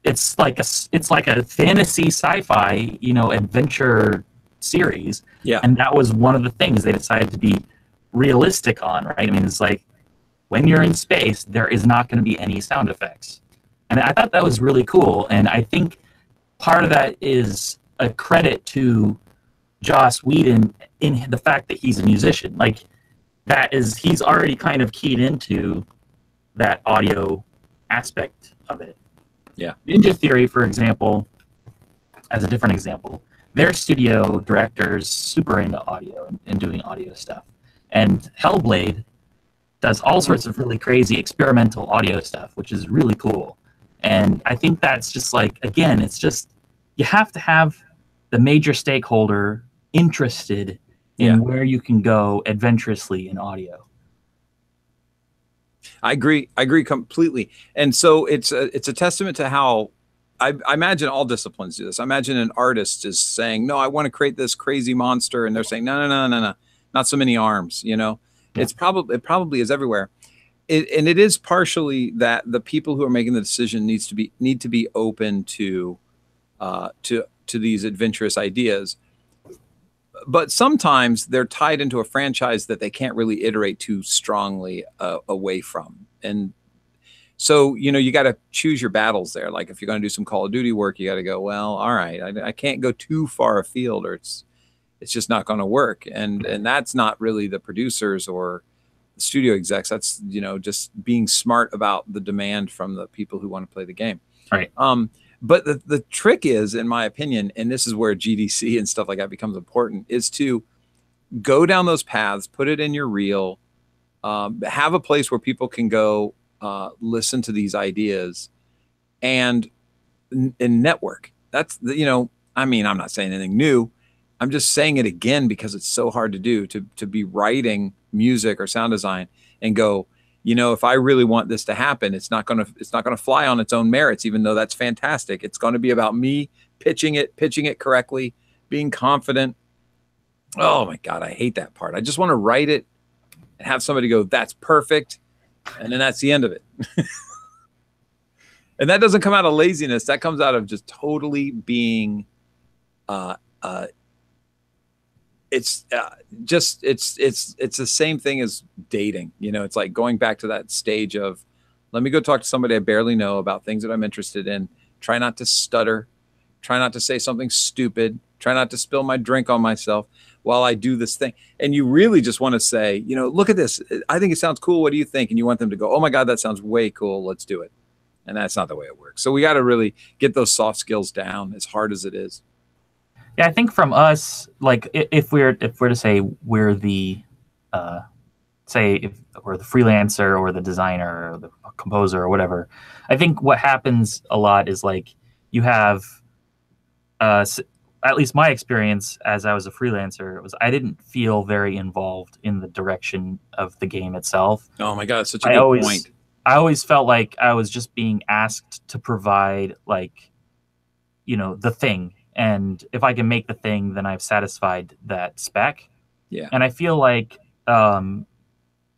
it's like a fantasy sci-fi, adventure series. Yeah. And that was one of the things they decided to be realistic on, right? I mean, it's like when you're in space, there is not going to be any sound effects. And I thought that was really cool. And I think part of that is a credit to Joss Whedon in the fact that he's a musician. Like, he's already kind of keyed into that audio aspect of it. Yeah. Ninja Theory, for example, as a different example, their studio director's super into audio and doing audio stuff. And Hellblade does all sorts of really crazy experimental audio stuff, which is really cool. And I think that's just like, again, it's just, you have to have the major stakeholder interested in where you can go adventurously in audio. I agree completely. And so it's a testament to how I imagine all disciplines do this. I imagine an artist is saying, no, I want to create this crazy monster. And they're saying, no, not so many arms, Yeah. It probably is everywhere. And it is partially that the people who are making the decision need to be open to these adventurous ideas. But sometimes they're tied into a franchise that they can't really iterate too strongly away from. And so, you got to choose your battles there. Like if you're going to do some Call of Duty work, you got to go, well, all right, I can't go too far afield or it's just not going to work. And that's not really the producers or the studio execs. That's, just being smart about the demand from the people who want to play the game. Right. But the trick is, in my opinion, and this is where GDC and stuff like that becomes important, is to go down those paths, put it in your reel, have a place where people can go listen to these ideas and network. That's, I mean, I'm not saying anything new. I'm just saying it again because it's so hard to do, to be writing music or sound design and go, if I really want this to happen, it's not going to fly on its own merits, even though that's fantastic. It's going to be about me pitching it correctly, being confident. Oh my God, I hate that part. I just want to write it and have somebody go, that's perfect. And then that's the end of it. And that doesn't come out of laziness. That comes out of just totally being, it's the same thing as dating. It's like going back to that stage of, let me go talk to somebody I barely know about things that I'm interested in. Try not to stutter. Try not to say something stupid. Try not to spill my drink on myself while I do this thing. And you really just want to say, look at this. I think it sounds cool. What do you think? And you want them to go, oh my God, that sounds way cool. Let's do it. And that's not the way it works. So we got to really get those soft skills down, as hard as it is. Yeah, I think from us, like if we're to say we're the if we're the freelancer or the designer or the composer or whatever, I think what happens a lot is like you have at least my experience as I was a freelancer was I didn't feel very involved in the direction of the game itself. Oh my God, such a good point. I always felt like I was just being asked to provide the thing. and if I can make the thing, then I've satisfied that spec. Yeah. And I feel like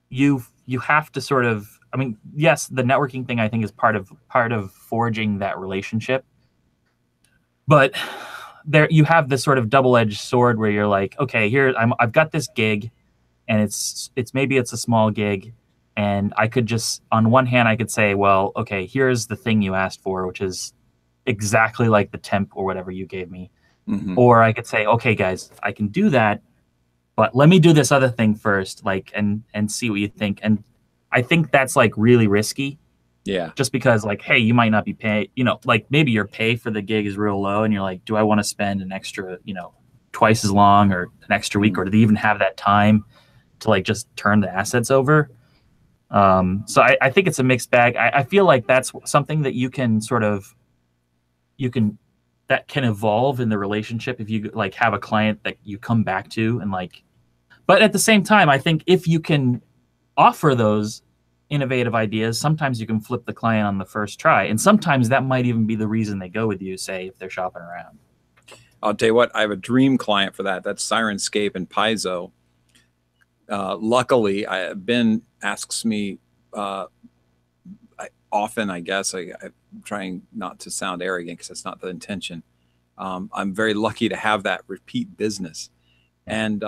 you have to sort of, I mean, yes, the networking thing I think is part of forging that relationship. But there you have this sort of double-edged sword where you're like, okay, here I've got this gig, and it's maybe it's a small gig, and I could just, on one hand I could say, well, okay, here's the thing you asked for, which is exactly like the temp or whatever you gave me. Mm-hmm. Or I could say, okay, guys, I can do that, but let me do this other thing first, like, and see what you think. And I think that's like really risky. Yeah. Just because, like, hey, you might not be paid, you know, like maybe your pay for the gig is real low and you're like, do I want to spend an extra, you know, twice as long or an extra week, or do they even have that time to like just turn the assets over? So I think it's a mixed bag. I feel like that's something that you can sort of, that can evolve in the relationship if you like have a client that you come back to and like, but at the same time, I think if you can offer those innovative ideas, sometimes you can flip the client on the first try. And sometimes that might even be the reason they go with you, say, if they're shopping around. I'll tell you what, I have a dream client for that. That's Sirenscape and Paizo. Luckily, Ben asks me often, I guess, I'm trying not to sound arrogant because that's not the intention. I'm very lucky to have that repeat business. And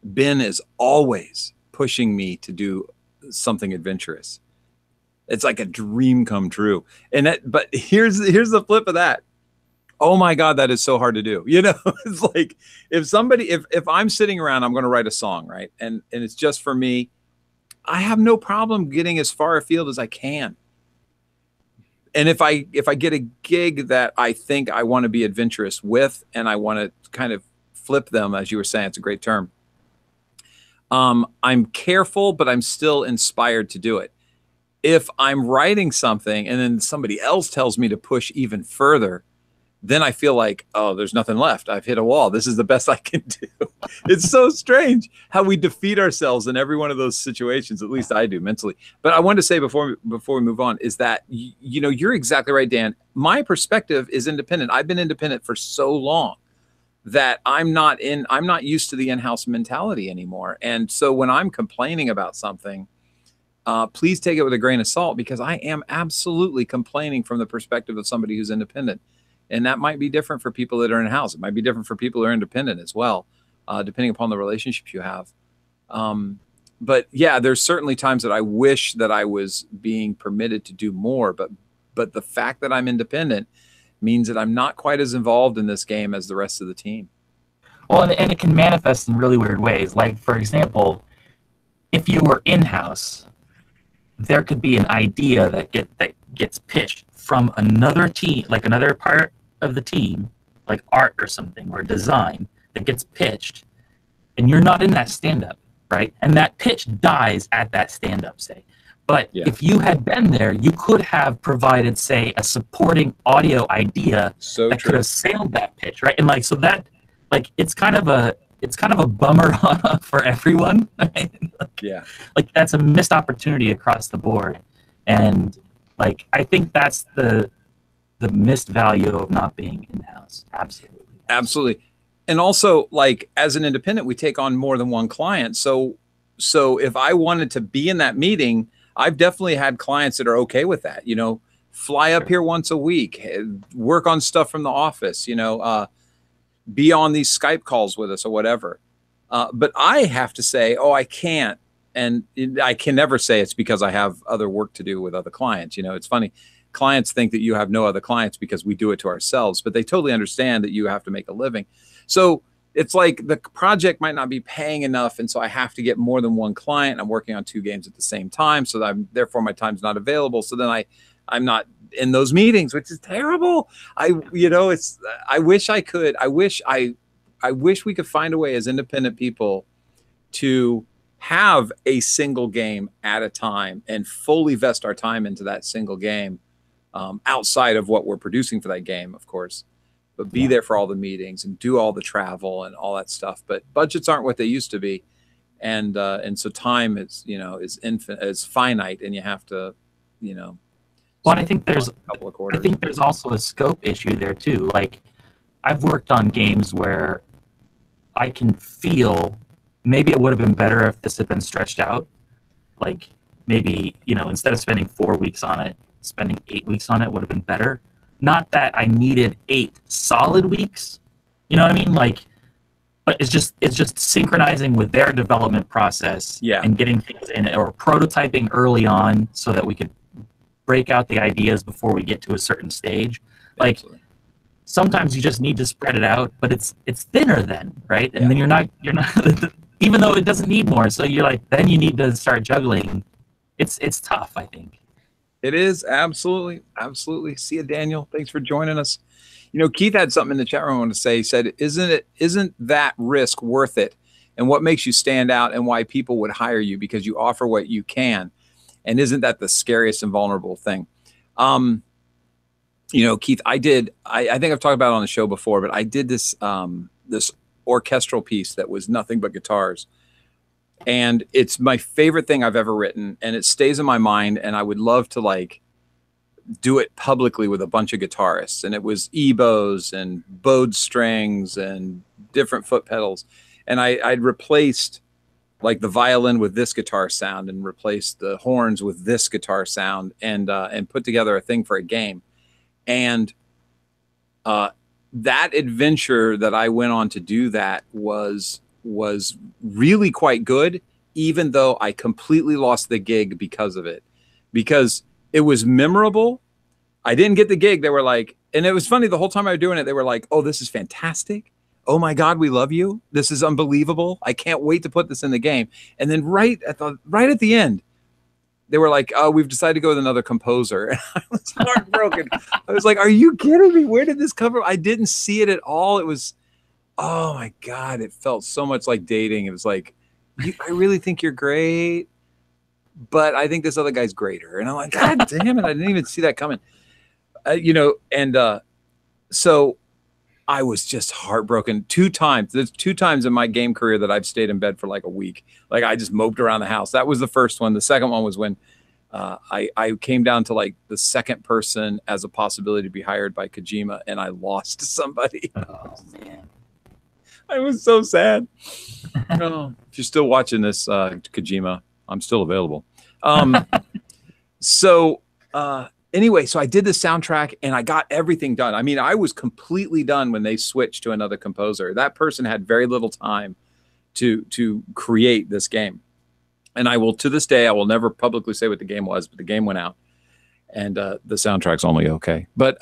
Ben is always pushing me to do something adventurous. It's like a dream come true. And but here's the flip of that. Oh my God, that is so hard to do. You know, it's like if I'm sitting around, I'm going to write a song, right? And it's just for me. I have no problem getting as far afield as I can. And if I get a gig that I think I want to be adventurous with, and I want to kind of flip them, as you were saying, it's a great term. I'm careful, but I'm still inspired to do it. If I'm writing something and then somebody else tells me to push even further, then I feel like, oh, there's nothing left. I've hit a wall. This is the best I can do. It's so strange how we defeat ourselves in every one of those situations. At least I do mentally. But I wanted to say before we move on is that, you know, you're exactly right, Dan. My perspective is independent. I've been independent for so long that I'm not used to the in-house mentality anymore. And so when I'm complaining about something, please take it with a grain of salt, because I am absolutely complaining from the perspective of somebody who's independent. And that might be different for people that are in-house. It might be different for people who are independent as well, depending upon the relationships you have. But yeah, there's certainly times that I wish that I was being permitted to do more, but the fact that I'm independent means that I'm not quite as involved in this game as the rest of the team. Well, and it can manifest in really weird ways. Like, for example, if you were in-house, there could be an idea that gets pitched from another team, like another part of the team, like art or something, or design, that gets pitched, and you're not in that stand-up, right? And that pitch dies at that stand-up, say. But if you had been there, you could have provided, say, a supporting audio idea that could have sailed that pitch, right? And like, so that, like, it's kind of a bummer for everyone. Right? Like that's a missed opportunity across the board. And like, I think that's the missed value of not being in-house. Absolutely. And also, like, as an independent, we take on more than one client. So if I wanted to be in that meeting, I've definitely had clients that are okay with that, you know, fly up here once a week, work on stuff from the office, you know, be on these Skype calls with us or whatever. But I have to say, oh, I can't. And I can never say it's because I have other work to do with other clients. You know, it's funny. Clients think that you have no other clients because we do it to ourselves, but they totally understand that you have to make a living. So it's like the project might not be paying enough, and so I have to get more than one client. I'm working on 2 games at the same time, so that therefore my time's not available. So then I'm not in those meetings, which is terrible. I wish I could. I wish we could find a way as independent people to have a single game at a time and fully vest our time into that single game, outside of what we're producing for that game, of course. But be there for all the meetings and do all the travel and all that stuff. But budgets aren't what they used to be, and so time is is finite, and you have to, you know. Well, I think there's also a scope issue there too. Like, I've worked on games where I can feel maybe it would have been better if this had been stretched out. Like maybe, instead of spending 4 weeks on it, spending 8 weeks on it would have been better. Not that I needed 8 solid weeks. You know what I mean? Like, but it's just synchronizing with their development process, and getting things in, or prototyping early on so that we could break out the ideas before we get to a certain stage. Like, absolutely. Sometimes you just need to spread it out, but it's thinner then, right? And then you're not even though it doesn't need more. So you're like, then you need to start juggling. It's tough, I think. It is absolutely. See you, Daniel. Thanks for joining us. Keith had something in the chat room I want to say. He said, isn't that risk worth it? And what makes you stand out and why people would hire you? Because you offer what you can. And isn't that the scariest and vulnerable thing? Keith, I think I've talked about it on the show before, but I did this orchestral piece that was nothing but guitars. And it's my favorite thing I've ever written. And it stays in my mind. And I would love to do it publicly with a bunch of guitarists. And it was ebows and bowed strings and different foot pedals. And I'd replaced the violin with this guitar sound and replaced the horns with this guitar sound and put together a thing for a game. And that adventure that I went on to do that was really quite good, even though I completely lost the gig because of it, because it was memorable. I didn't get the gig. They were like, and it was funny the whole time I was doing it, they were like, oh, this is fantastic. Oh my God, we love you. This is unbelievable. I can't wait to put this in the game. And then right at the end, they were like, oh, we've decided to go with another composer. And I was heartbroken. I was like, are you kidding me? Where did this come from? I didn't see it at all. It was, oh my God, it felt so much like dating. It was like, I really think you're great, but I think this other guy's greater. And I'm like, God damn it, I didn't even see that coming. So I was just heartbroken 2 times. There's 2 times in my game career that I've stayed in bed for a week. I just moped around the house. That was the first one. The second one was when I came down to the second person as a possibility to be hired by Kojima, and I lost to somebody. Oh man, I was so sad. Oh, if you're still watching this, Kojima, I'm still available. Anyway, so I did the soundtrack and I got everything done. I mean, I was completely done when they switched to another composer. That person had very little time to create this game. And to this day, I will never publicly say what the game was, but the game went out and the soundtrack's only okay. But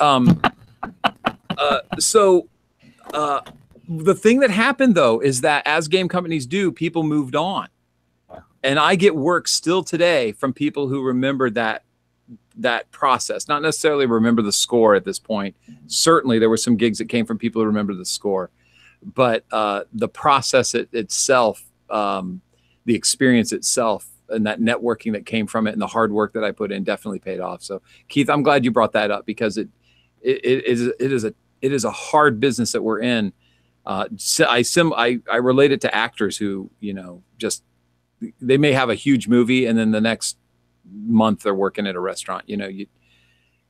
the thing that happened though, is that as game companies do, people moved on. And I get work still today from people who remember that process, not necessarily remember the score at this point. Certainly there were some gigs that came from people who remember the score, but the process itself, the experience itself, and that networking that came from it and the hard work that I put in definitely paid off. So Keith, I'm glad you brought that up, because it is a hard business that we're in. I relate it to actors who, just, they may have a huge movie and then the next month they're working at a restaurant. You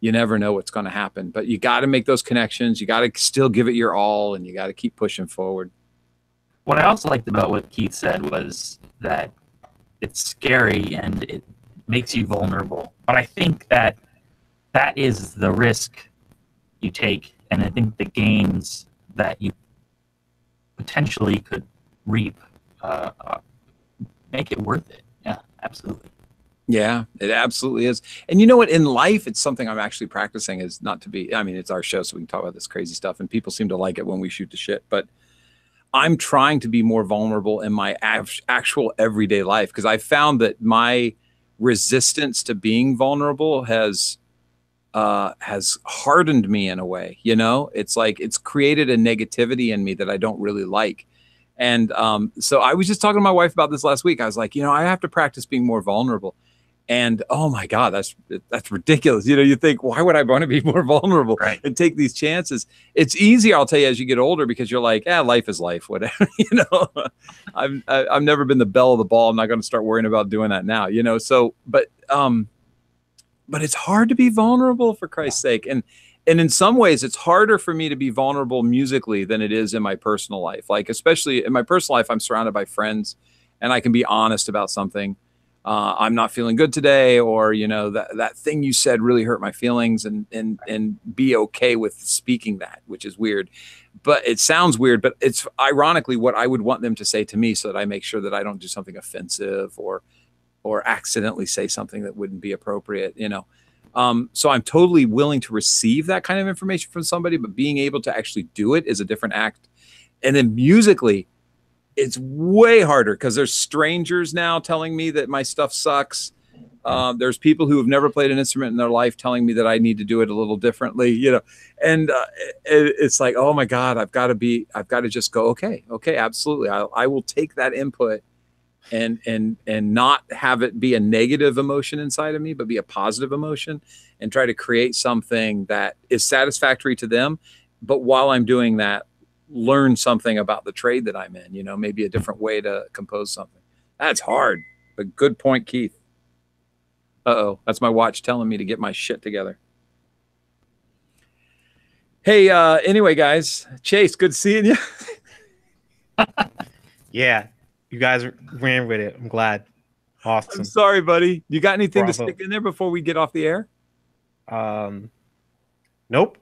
never know what's going to happen, but you got to make those connections. You got to still give it your all, and you got to keep pushing forward. What I also liked about what Keith said was that it's scary and it makes you vulnerable. But I think that is the risk you take, and I think the gains that you potentially could reap make it worth it. Yeah, absolutely. Yeah, it absolutely is. And you know what? In life, it's something I'm actually practicing, is not to be, I mean, it's our show, so we can talk about this crazy stuff, and people seem to like it when we shoot the shit. But I'm trying to be more vulnerable in my actual everyday life, because I found that my resistance to being vulnerable has hardened me in a way. It's like it's created a negativity in me that I don't really like. And so I was just talking to my wife about this last week. I was like, I have to practice being more vulnerable. And oh my God, that's ridiculous. You think, why would I want to be more vulnerable and take these chances? It's easier, I'll tell you, as you get older, because you're like, life is life, whatever. I've never been the belle of the ball. I'm not going to start worrying about doing that now. But it's hard to be vulnerable, for Christ's sake. And And in some ways, it's harder for me to be vulnerable musically than it is in my personal life. Like, especially in my personal life, I'm surrounded by friends and I can be honest about something. I'm not feeling good today, or, you know, that thing you said really hurt my feelings, and be okay with speaking that, which is weird. But it sounds weird, but it's ironically what I would want them to say to me, so that I make sure that I don't do something offensive or accidentally say something that wouldn't be appropriate, you know. So I'm totally willing to receive that kind of information from somebody, but being able to actually do it is a different act. And then musically, it's way harder because there's strangers now telling me that my stuff sucks. There's people who have never played an instrument in their life telling me that I need to do it a little differently, you know. And it's like, oh my God, I've got to just go, okay, absolutely. I will take that input and not have it be a negative emotion inside of me, but be a positive emotion, and try to create something that is satisfactory to them. But while I'm doing that, learn something about the trade that I'm in, you know, maybe a different way to compose something. That's hard, but good point, Keith. Uh-oh, that's my watch telling me to get my shit together. Hey, anyway, guys, Chase, good seeing you. Yeah, you guys ran with it. I'm glad. Awesome. I'm sorry, buddy. You got anything Bravo. to stick in there before we get off the air? Nope.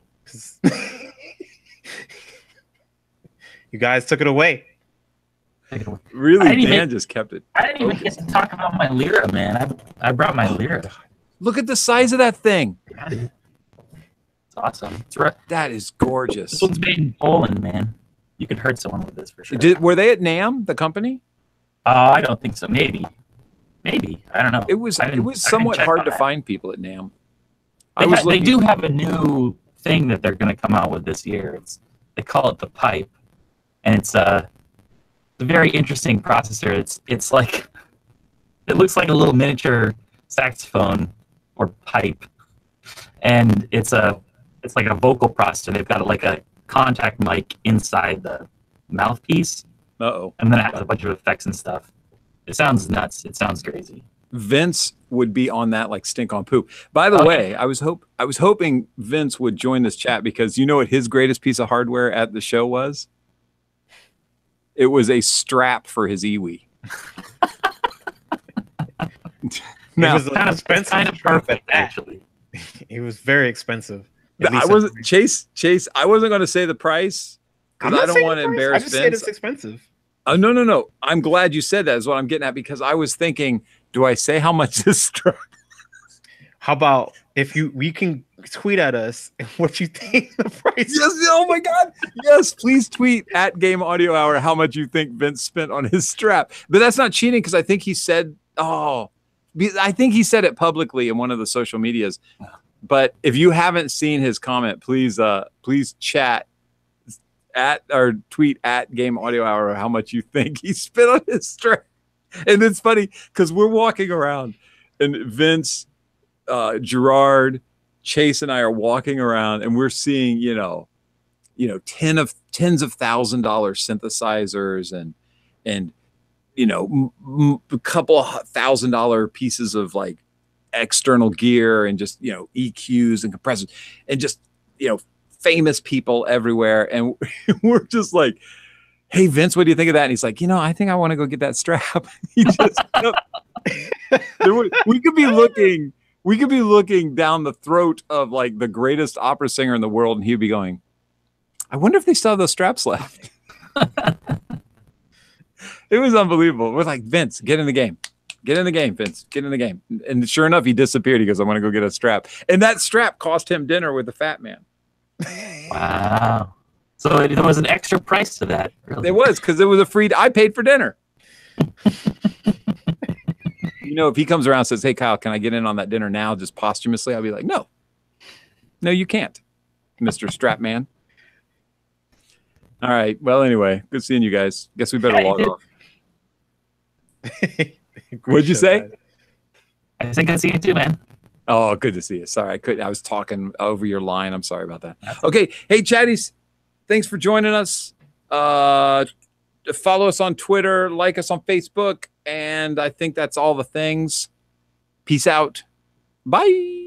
You guys took it away. Really, Dan just kept it. I didn't even get to talk about my lira, man. I brought my lira. Look at the size of that thing. It's awesome. That is gorgeous. This one's made in Poland, man. You could hurt someone with this for sure. Were they at NAMM, the company? I don't think so. Maybe. I don't know. It was somewhat hard to find people at NAMM. They do have a new thing that they're going to come out with this year. They call it the Pipe, and it's a very interesting processor. It's like, it looks like a little miniature saxophone or pipe, and it's like a vocal processor. They've got like a contact mic inside the mouthpiece. Uh-oh. And then it has a bunch of effects and stuff. It sounds nuts. It sounds crazy. Vince would be on that like stink on poop. By the way, I was hoping Vince would join this chat, because you know what his greatest piece of hardware at the show was? It was a strap for his Iwi. Now, it was kind of expensive. Kind of perfect, actually. It was very expensive. I wasn't Chase. I wasn't going to say the price because I don't want to embarrass Vince. I just said it's expensive. Oh, no. I'm glad you said that, is what I'm getting at, because I was thinking, do I say how much this strap? How about if we can tweet at us what you think the price? Yes. Oh my God. Yes. Please tweet at Game Audio Hour how much you think Vince spent on his strap. But that's not cheating, because I think he said, I think he said it publicly in one of the social medias. But if you haven't seen his comment, please chat at or tweet at Game Audio Hour how much you think he spent on his strap. And it's funny because we're walking around, and Vince, Gerard, Chase, and I are walking around, and we're seeing, tens of $1,000 synthesizers and a couple of $1,000 pieces of like external gear, and just EQs and compressors, and just famous people everywhere. And we're just like, hey Vince, what do you think of that? And he's like, I think I want to go get that strap. He just we could be looking down the throat of like the greatest opera singer in the world, and he'd be going, I wonder if they still have those straps left. It was unbelievable. We're like, Vince, get in the game. Get in the game, Vince. Get in the game. And sure enough, he disappeared. He goes, I want to go get a strap. And that strap cost him dinner with the fat man. Wow. So there was an extra price to that. Really. There was, because it was I paid for dinner. If he comes around and says, hey, Kyle, can I get in on that dinner now, just posthumously? I'll be like, no, you can't, Mr. Strap Man. All right. Well, anyway, good seeing you guys. Guess we better log off. What'd you say? I think I see you too, man. Oh, good to see you. Sorry, I was talking over your line. I'm sorry about that. Okay. Hey, chatties, thanks for joining us. Follow us on Twitter, like us on Facebook, and I think that's all the things. Peace out. Bye.